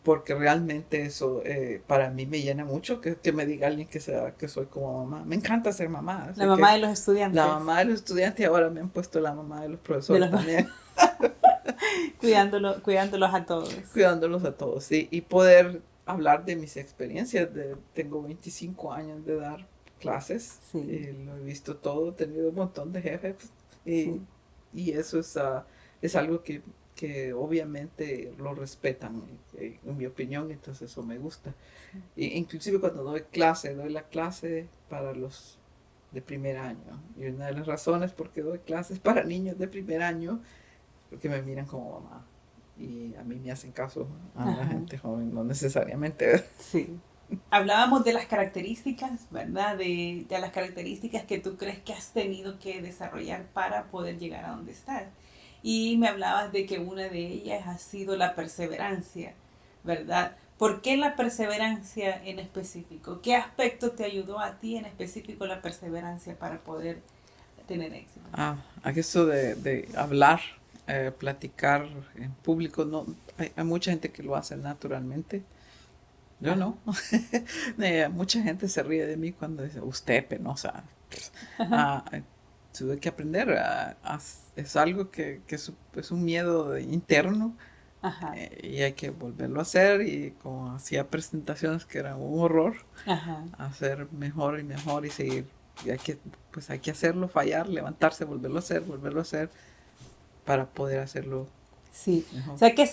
Porque realmente eso para mí me llena mucho que me diga alguien que soy como mamá. Me encanta ser mamá.
La mamá de los estudiantes.
La mamá de los estudiantes, y ahora me han puesto la mamá de los profesores también.
Cuidándolos a todos.
Cuidándolos a todos, sí. Y poder hablar de mis experiencias. Tengo 25 años de dar clases.
Sí.
Lo he visto todo, he tenido un montón de jefes. Y eso es algo que obviamente lo respetan, en mi opinión, entonces eso me gusta. Inclusive cuando doy la clase para los de primer año. Y una de las razones por qué doy clases para niños de primer año, porque me miran como mamá. Y a mí me hacen caso, a la gente joven, no necesariamente.
Sí. Hablábamos de las características, ¿verdad? De las características que tú crees que has tenido que desarrollar para poder llegar a donde estás. Y me hablabas de que una de ellas ha sido la perseverancia, ¿verdad? ¿Por qué la perseverancia en específico? ¿Qué aspecto te ayudó a ti en específico la perseverancia para poder tener éxito?
Eso de hablar, platicar en público, no, hay mucha gente que lo hace naturalmente. Yo no. Mucha gente se ríe de mí cuando dice, usted penosa. Tuve que aprender. Es algo que es un miedo interno. Y hay que volverlo a hacer. Y como hacía presentaciones que eran un horror, hacer mejor y mejor y seguir. Y hay que hacerlo, fallar, levantarse, volverlo a hacer para poder hacerlo.
Sí. Mejor. O sea que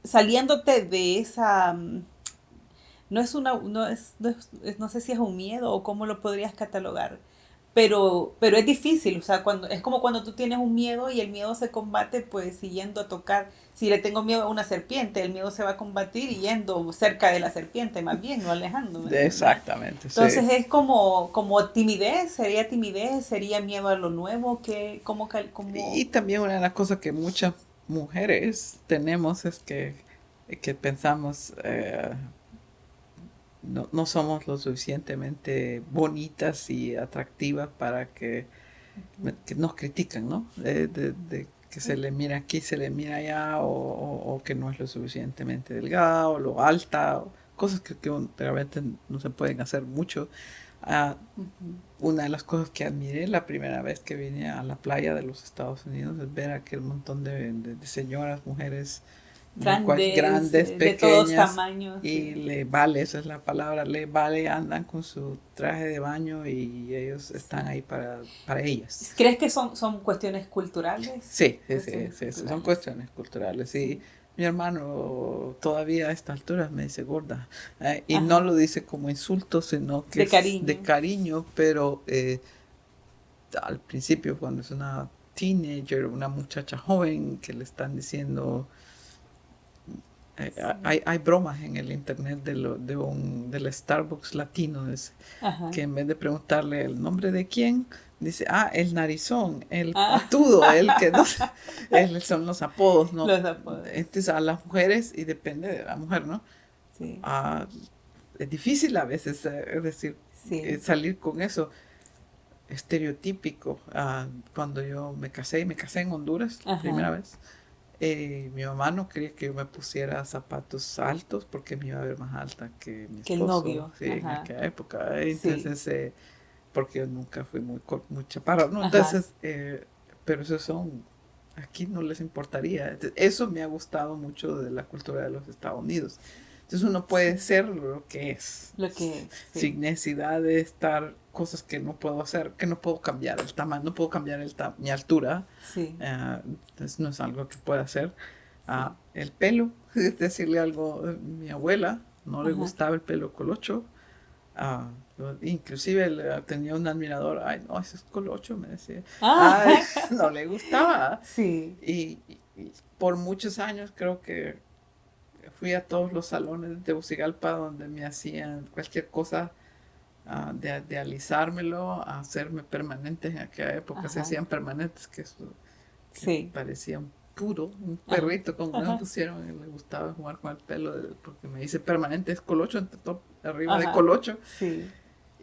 saliéndote de esa, no sé si es un miedo o cómo lo podrías catalogar, pero es difícil, o sea, es como cuando tú tienes un miedo y el miedo se combate pues siguiendo a tocar. Si le tengo miedo a una serpiente, el miedo se va a combatir yendo cerca de la serpiente, más bien, no alejándome.
Exactamente.
Entonces es como timidez, sería miedo a lo nuevo, como
Y también una de las cosas que muchas mujeres tenemos es que pensamos no somos lo suficientemente bonitas y atractivas para que nos critican, ¿no? De que se le mira aquí, se le mira allá, o que no es lo suficientemente delgada, o lo alta, o cosas que realmente no se pueden hacer mucho. Una de las cosas que admiré la primera vez que vine a la playa de los Estados Unidos es ver aquel montón de señoras, mujeres grandes, pequeñas,
de todos tamaños.
Y le vale, esa es la palabra, le vale, andan con su traje de baño y ellos están ahí para ellas.
¿Crees que son cuestiones culturales?
Sí, son cuestiones culturales, sí. Mi hermano todavía a esta altura me dice gorda, y no lo dice como insulto, sino que de cariño, pero al principio cuando es una teenager, una muchacha joven que le están diciendo, hay bromas en el internet del Starbucks latino, que en vez de preguntarle el nombre de quién, dice, el narizón, el patudo, el que no sé, son los apodos, ¿no?
Los apodos.
Entonces a las mujeres, y depende de la mujer, ¿no?
Sí.
Es difícil a veces, es decir, salir con eso estereotípico. Cuando yo me casé en Honduras, primera vez, mi mamá no quería que yo me pusiera zapatos altos porque me iba a ver más alta que mi esposo.
Que el novio.
Sí, en aquella época. Entonces, porque yo nunca fui muy chaparra, ¿no? Entonces, pero aquí no les importaría. Entonces, eso me ha gustado mucho de la cultura de los Estados Unidos. Entonces uno puede ser lo que es. Sin necesidad de estar cosas que no puedo hacer, que no puedo cambiar el tamaño, no puedo cambiar mi altura. Entonces no es algo que pueda hacer. El pelo, es decirle algo, mi abuela no le gustaba el pelo colocho. Inclusive tenía un admirador, no, ese es colocho, me decía. No le gustaba. Y por muchos años creo que fui a todos los salones de Tegucigalpa donde me hacían cualquier cosa, de alisármelo, a hacerme permanentes. En aquella época se hacían permanentes, que eso parecía un perrito como me pusieron, y le gustaba jugar con el pelo, porque me dice permanente es colocho, arriba de colocho.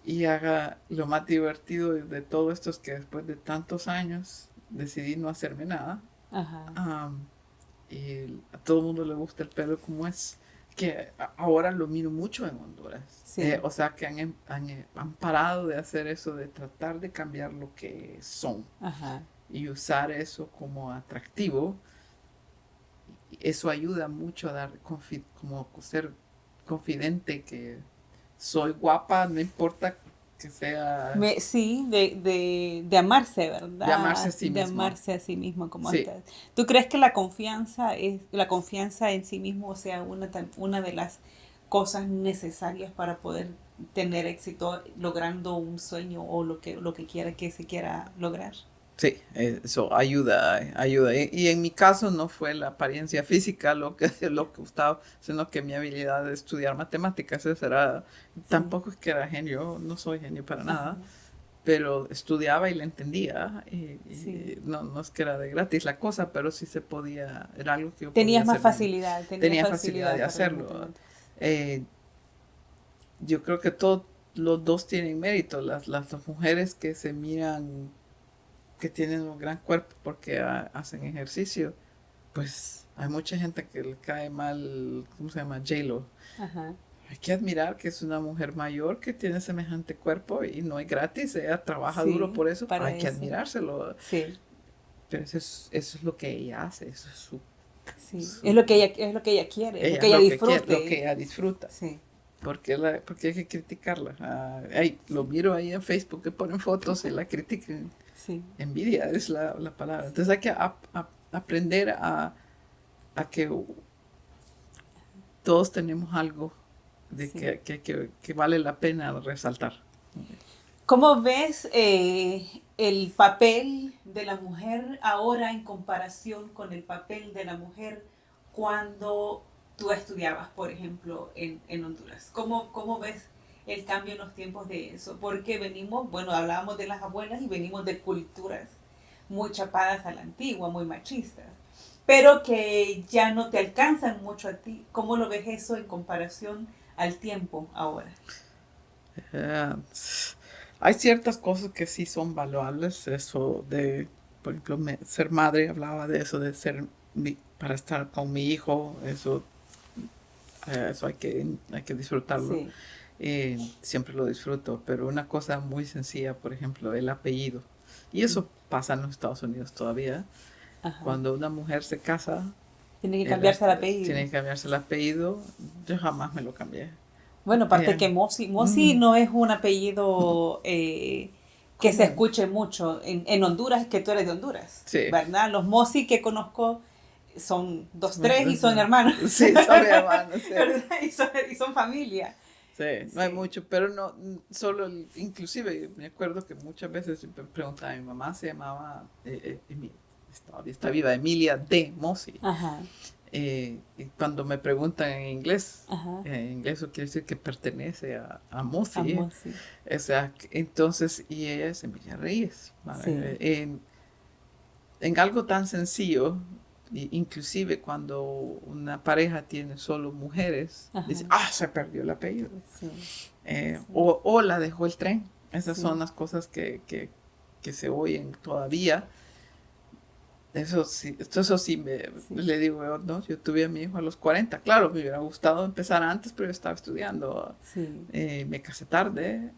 Y haga lo más divertido de todo esto es que después de tantos años decidí no hacerme nada.
Ajá.
Am, y a todo el mundo le gusta el pelo como es. Que ahora lo miro mucho en Honduras.
Sí.
O sea que han parado de hacer eso, de tratar de cambiar lo que son
Ajá.
y usar eso como atractivo. Eso ayuda mucho a dar como ser confidente que soy guapa, no importa que sea
Sí, de amarse,
de amarse a
¿verdad?
sí
De
mismo.
amarse a sí mismo como
Sí,
está. ¿Tú crees que la confianza en sí mismo sea una de las cosas necesarias para poder tener éxito logrando un sueño o lo que quiera que se quiera lograr?
sí, eso ayuda, ayuda. Y en mi caso no fue la apariencia física lo que gustaba, sino que mi habilidad de estudiar matemáticas, esa era,
Sí.
tampoco es que era genio, no soy genio para
Ajá.
nada, pero estudiaba y la entendía.
Sí.
Y no es que era de gratis la cosa, pero sí se podía, era algo que yo podía
Tenías más
hacer bien.
facilidad, tenías
Tenía facilidad
facilidad
de
para las
hacerlo.
matemáticas.
Eh, yo creo que todos los dos tienen mérito. Las mujeres que se miran, que tienen un gran cuerpo porque hacen ejercicio, pues hay mucha gente que le cae mal, ¿cómo se llama? J-Lo.
Ajá.
Hay que admirar que es una mujer mayor que tiene semejante cuerpo y no es gratis, ella trabaja duro
Sí,
por eso,
para
hay que
eso.
admirárselo.
Sí.
Pero eso es lo que ella hace, eso es
Sí,
su
es lo que ella quiere, es lo
ella
que
es
ella
lo que quiere, lo que
disfrute.
ella disfruta.
Sí,
Porque hay que criticarla? Ay, lo
sí,
miro ahí en Facebook que ponen fotos y la critican.
sí,
Envidia es la palabra.
sí.
Entonces hay que aprender a que todos tenemos algo de
Sí.
que vale la pena resaltar.
¿Cómo ves el papel de la mujer ahora en comparación con el papel de la mujer cuando tú estudiabas, por ejemplo, en Honduras? ¿Cómo ves el cambio en los tiempos de eso? Porque venimos, bueno, hablábamos de las abuelas y venimos de culturas muy chapadas a la antigua, muy machistas, pero que ya no te alcanzan mucho a ti. ¿Cómo lo ves eso en comparación al tiempo ahora?
Eh, hay ciertas cosas que sí son valuables, eso de, por ejemplo, ser madre, hablaba de eso, de ser para estar con mi hijo, eso hay que disfrutarlo.
Sí,
Siempre lo disfruto, pero una cosa muy sencilla, por ejemplo, el apellido. Y
sí.
eso pasa en los Estados Unidos todavía.
Ajá.
Cuando una mujer se casa,
Tiene que cambiarse el
tiene
apellido.
que cambiarse el apellido. Yo jamás me lo cambié.
Bueno, aparte
Eh,
que Mosi
mm,
no es un apellido que se
común.
escuche mucho. En Honduras es que tú eres de Honduras,
Sí.
¿verdad? Los Mosi que conozco son dos, tres y son hermanos,
Sí, son hermanos, sí.
¿verdad? Y son familia.
Sí, no hay
Sí,
mucho, pero no, solo, inclusive me acuerdo que muchas veces preguntaba a mi mamá, se llamaba, está viva, Emilia de Mossi.
ajá,
Y cuando me preguntan
ajá,
en inglés eso quiere decir que pertenece a Mossi.
a sí,
O sea, entonces, y ella es Emilia Reyes.
sí,
En algo tan sencillo, inclusive cuando una pareja tiene solo mujeres,
ajá,
dice, se perdió el apellido.
sí, sí,
O la dejó el tren. Esas
sí,
son las cosas que se oyen todavía. Eso sí
sí,
le digo, no, yo tuve a mi hijo a los 40. Claro, me hubiera gustado empezar antes, pero yo estaba estudiando.
sí,
Me casé tarde,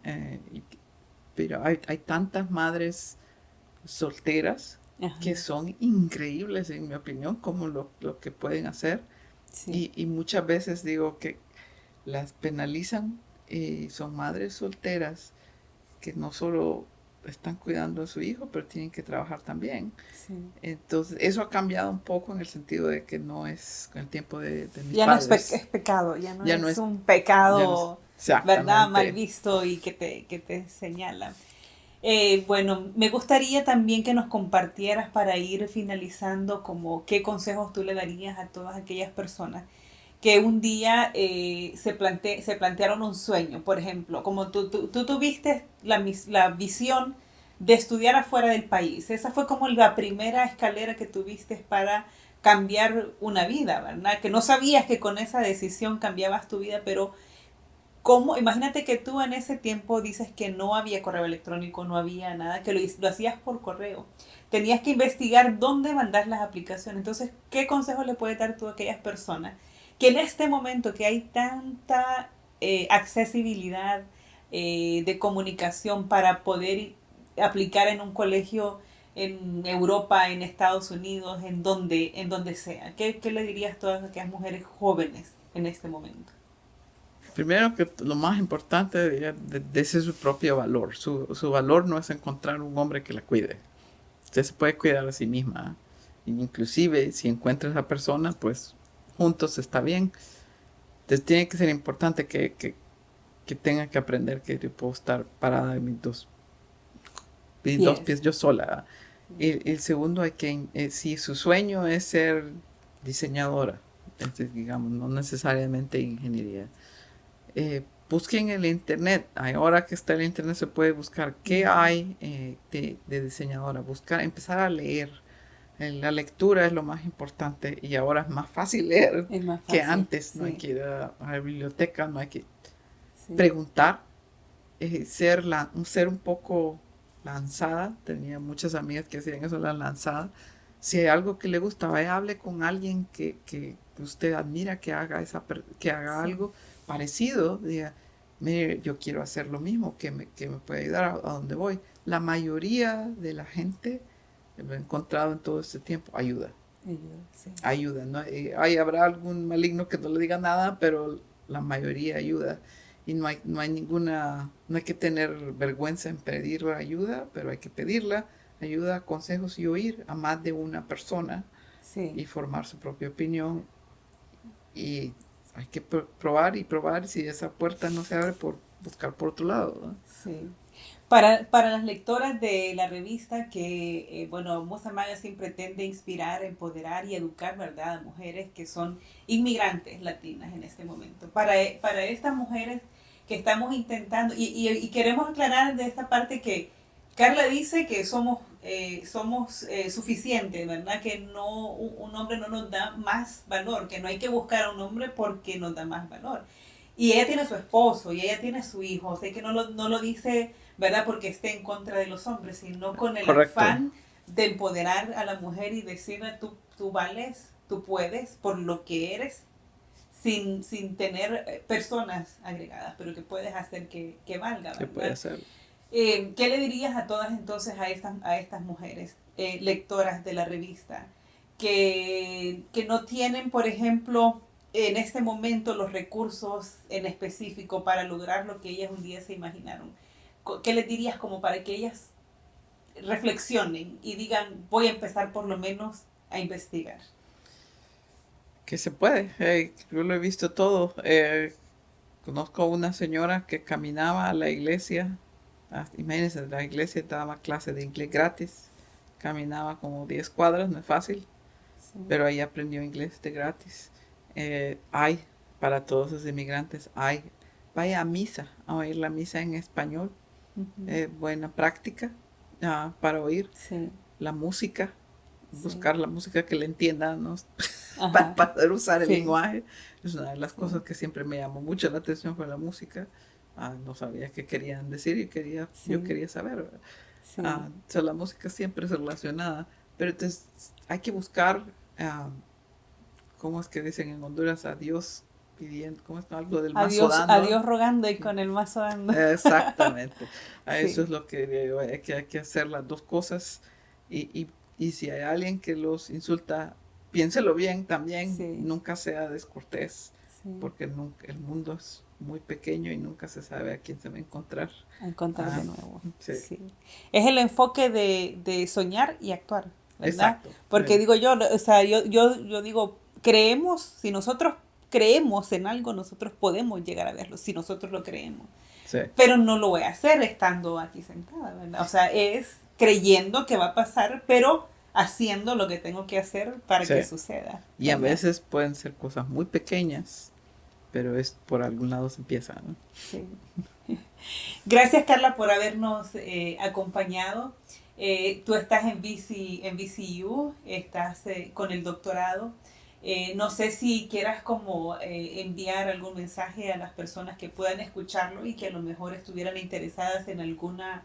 pero hay tantas madres solteras
ajá,
que son increíbles, en mi opinión, como lo que pueden hacer.
sí.
Y muchas veces digo que las penalizan y son madres solteras que no solo están cuidando a su hijo, pero tienen que trabajar también.
Sí.
Entonces, eso ha cambiado un poco en el sentido de que no es con el tiempo de mis
Ya no es,
padres.
es pecado, ya no
Ya no
es
es,
un
ya no es
pecado, ¿verdad? Mal
exactamente.
visto y que te señala. Bueno, me gustaría también que nos compartieras para ir finalizando como qué consejos tú le darías a todas aquellas personas que un día se plantearon un sueño, por ejemplo, como tú tuviste la visión de estudiar afuera del país. Esa fue como la primera escalera que tuviste para cambiar una vida, ¿verdad? Que no sabías que con esa decisión cambiabas tu vida, pero ¿Cómo? Imagínate que tú en ese tiempo dices que no había correo electrónico, no había nada, que lo hacías por correo. Tenías que investigar dónde mandar las aplicaciones. Entonces, ¿qué consejo le puedes dar tú a aquellas personas que en este momento que hay tanta accesibilidad de comunicación para poder aplicar en un colegio en Europa, en Estados Unidos, en donde sea? ¿Qué le dirías a todas aquellas mujeres jóvenes en este momento?
Primero que lo más importante de ese es su propio valor. Su valor no es encontrar un hombre que la cuide. Usted se puede cuidar a sí misma. Inclusive si encuentra a esa persona, pues juntos está bien. Entonces tiene que ser importante que tenga que aprender que yo puedo estar parada en dos pies yo sola. Y el segundo, si su sueño es ser diseñadora, digamos, no necesariamente ingeniería, busquen el internet. Ahora que está el internet se puede buscar qué hay de diseñadora, empezar a leer. La lectura es lo más importante y ahora es más fácil leer
Es más
que
fácil,
antes.
sí.
No hay que ir a la biblioteca, no hay que
Sí.
preguntar, ser un poco lanzada. Tenía muchas amigas que hacían eso, la lanzada. Si hay algo que le gusta, vaya, hable con alguien que usted admira que haga, que haga
Sí.
algo parecido. Diga, mire, yo quiero hacer lo mismo, que me puede ayudar a donde voy. La mayoría de la gente, lo he encontrado en todo este tiempo,
Sí.
ayuda, ¿no? Habrá algún maligno que no le diga nada, pero la mayoría ayuda. Y no hay que tener vergüenza en pedir ayuda, pero hay que pedirla, ayuda, consejos y oír a más de una persona
Sí.
y formar su propia opinión. Y hay que probar y probar, si esa puerta no se abre, por buscar por otro lado, ¿no?
Sí. Para las lectoras de la revista que, bueno, Musa Magazine pretende inspirar, empoderar y educar, ¿verdad?, a mujeres que son inmigrantes latinas en este momento. Para estas mujeres que estamos intentando, y queremos aclarar de esta parte que Carla dice que somos suficientes, ¿verdad? Que no un hombre no nos da más valor, que no hay que buscar a un hombre porque nos da más valor. Y ella tiene su esposo y ella tiene su hijo, o sea que no lo dice, ¿verdad?, porque esté en contra de los hombres, sino con el
Correcto.
afán de empoderar a la mujer y decirle, tú vales, tú puedes por lo que eres, sin tener personas agregadas, pero que puedes hacer que valga,
¿Qué puede
¿verdad?
hacer?
¿Qué le dirías a todas entonces a estas mujeres lectoras de la revista que no tienen, por ejemplo, en este momento los recursos en específico para lograr lo que ellas un día se imaginaron? ¿Qué les dirías como para que ellas reflexionen y digan, voy a empezar por lo menos a investigar?
Que se puede. Yo lo he visto todo. Conozco a una señora que caminaba a la iglesia. Imagínense, la iglesia daba clase de inglés gratis. Caminaba como 10 cuadras, no es fácil,
Sí.
pero ahí aprendió inglés de gratis. Para todos los inmigrantes, vaya a misa, a oír la misa en español.
Uh-huh.
Buena práctica para oír
Sí.
la música,
Sí.
buscar la música que le entienda, ¿no?
Ajá.
para poder usar el
Sí.
lenguaje. Es una de las
Sí.
cosas que siempre me llamó mucho la atención, fue la música. No sabía qué querían decir y
Sí.
yo quería saber.
Sí.
La música siempre es relacionada, pero entonces hay que buscar, ¿cómo es que dicen en Honduras? A Dios pidiendo, ¿cómo es? Algo del mazo dando.
A Dios rogando y con el mazo dando.
Exactamente. A
Sí.
eso es lo que digo, hay que hacer las dos cosas. Y si hay alguien que los insulta, piénselo bien también,
Sí.
nunca sea descortés,
Sí.
porque el mundo es muy pequeño y nunca se sabe a quién se va a encontrar.
A encontrar de nuevo.
Sí.
Sí. Es el enfoque de soñar y actuar, ¿verdad?
Exacto.
Porque digo yo, o sea, yo digo, si nosotros creemos en algo, nosotros podemos llegar a verlo, si nosotros lo creemos.
Sí.
Pero no lo voy a hacer estando aquí sentada, ¿verdad? O sea, es creyendo que va a pasar, pero haciendo lo que tengo que hacer para
Sí.
que suceda.
Y a
¿verdad?
veces pueden ser cosas muy pequeñas, pero es por algún lado se empieza, ¿no?
Sí. Gracias, Carla, por habernos acompañado. Tú estás en VCU, estás con el doctorado. No sé si quieras como enviar algún mensaje a las personas que puedan escucharlo y que a lo mejor estuvieran interesadas en alguna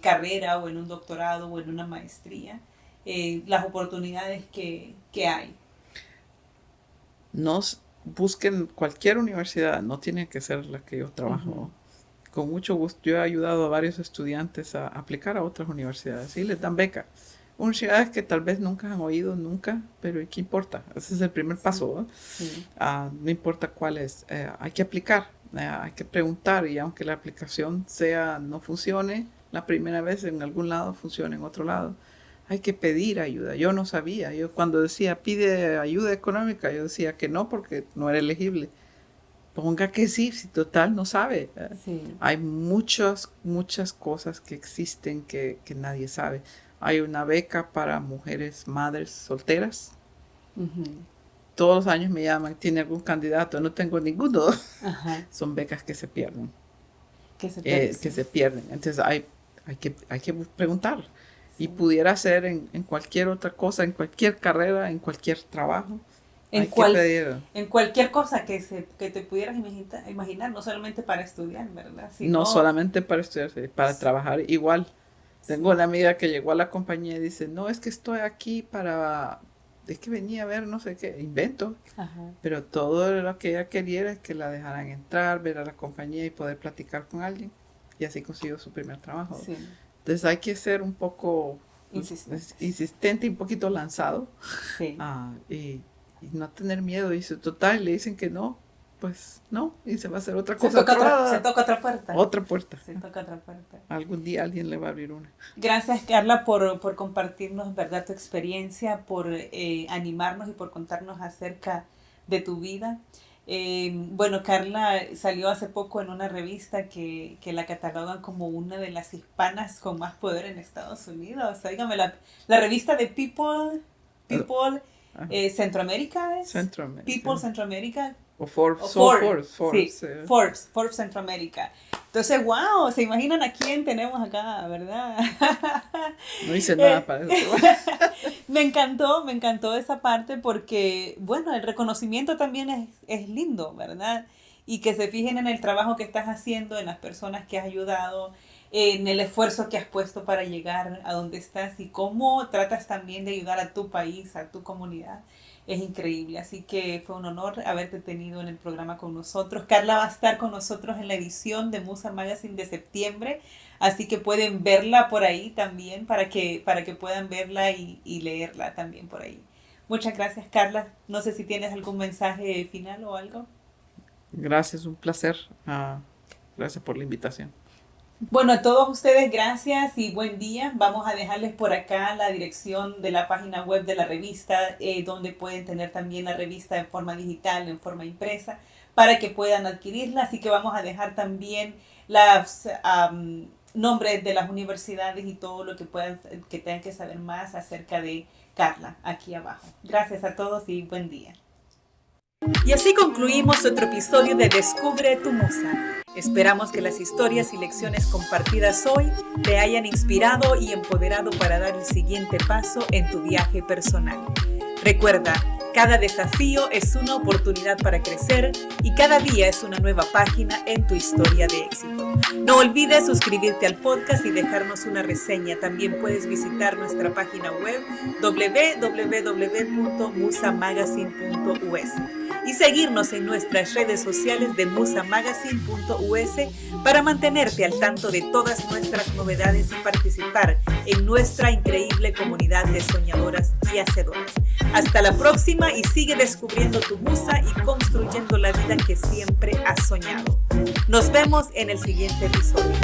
carrera o en un doctorado o en una maestría, las oportunidades que hay.
Busquen cualquier universidad, no tiene que ser la que yo trabajo. Uh-huh. Con mucho gusto, yo he ayudado a varios estudiantes a aplicar a otras universidades y les dan beca. Universidades que tal vez nunca han oído, pero ¿qué importa? Ese es el primer paso, ¿no? Sí. No importa cuál es, hay que aplicar, hay que preguntar, y aunque la aplicación no funcione la primera vez en algún lado, funcione en otro lado, hay que pedir ayuda. Yo no sabía, yo cuando decía pide ayuda económica, yo decía que no porque no era elegible. Ponga que sí, si total no sabe. Sí. Hay muchas cosas que existen que nadie sabe. Hay una beca para mujeres madres solteras. Uh-huh. Todos los años me llaman, ¿tiene algún candidato? No tengo ninguno. Uh-huh. Son becas que se pierden. Que se pierden. Entonces hay que preguntar. Sí. Y pudiera ser en cualquier otra cosa, en cualquier carrera, en cualquier trabajo.
En cualquier cosa que te pudieras imaginar, no solamente para estudiar, ¿verdad?
No solamente para estudiar, para trabajar igual. Tengo una amiga que llegó a la compañía y dice, no, es que estoy aquí es que venía a ver no sé qué, invento. Ajá. Pero todo lo que ella quería era que la dejaran entrar, ver a la compañía y poder platicar con alguien. Y así consiguió su primer trabajo. Sí. Entonces hay que ser un poco insistente y un poquito lanzado. Sí. Y no tener miedo. Y total, le dicen que no, pues no, y se va a hacer otra cosa.
Se toca otra puerta.
Otra puerta.
Se toca otra puerta.
Algún día alguien le va a abrir una.
Gracias, Carla, por compartirnos, ¿verdad?, tu experiencia, por animarnos y por contarnos acerca de tu vida. Bueno, Carla salió hace poco en una revista que la catalogan como una de las hispanas con más poder en Estados Unidos. Dígame, la revista de People Centroamérica es.
Centroamérica.
People Centroamérica.
O Forbes.
Sí, Forbes Centroamérica. Entonces, wow, ¿se imaginan a quién tenemos acá, verdad?
No hice nada para eso.
Me encantó esa parte porque, bueno, el reconocimiento también es lindo, ¿verdad? Y que se fijen en el trabajo que estás haciendo, en las personas que has ayudado, en el esfuerzo que has puesto para llegar a donde estás y cómo tratas también de ayudar a tu país, a tu comunidad. Es increíble, así que fue un honor haberte tenido en el programa con nosotros. Carla va a estar con nosotros en la edición de Musa Magazine de septiembre, así que pueden verla por ahí también para que puedan verla y leerla también por ahí. Muchas gracias, Carla. No sé si tienes algún mensaje final o algo.
Gracias, un placer. Gracias por la invitación.
Bueno, a todos ustedes gracias y buen día. Vamos a dejarles por acá la dirección de la página web de la revista, donde pueden tener también la revista en forma digital, en forma impresa, para que puedan adquirirla. Así que vamos a dejar también los nombres de las universidades y todo lo que tengan que saber más acerca de Carla aquí abajo. Gracias a todos y buen día. Y así concluimos otro episodio de Descubre tu Musa. Esperamos que las historias y lecciones compartidas hoy te hayan inspirado y empoderado para dar el siguiente paso en tu viaje personal. Recuerda, cada desafío es una oportunidad para crecer y cada día es una nueva página en tu historia de éxito. No olvides suscribirte al podcast y dejarnos una reseña. También puedes visitar nuestra página web www.musamagazine.us y seguirnos en nuestras redes sociales de musamagazine.us para mantenerte al tanto de todas nuestras novedades y participar en nuestra increíble comunidad de soñadoras y hacedoras. Hasta la próxima y sigue descubriendo tu musa y construyendo la vida que siempre has soñado. Nos vemos en el siguiente episodio.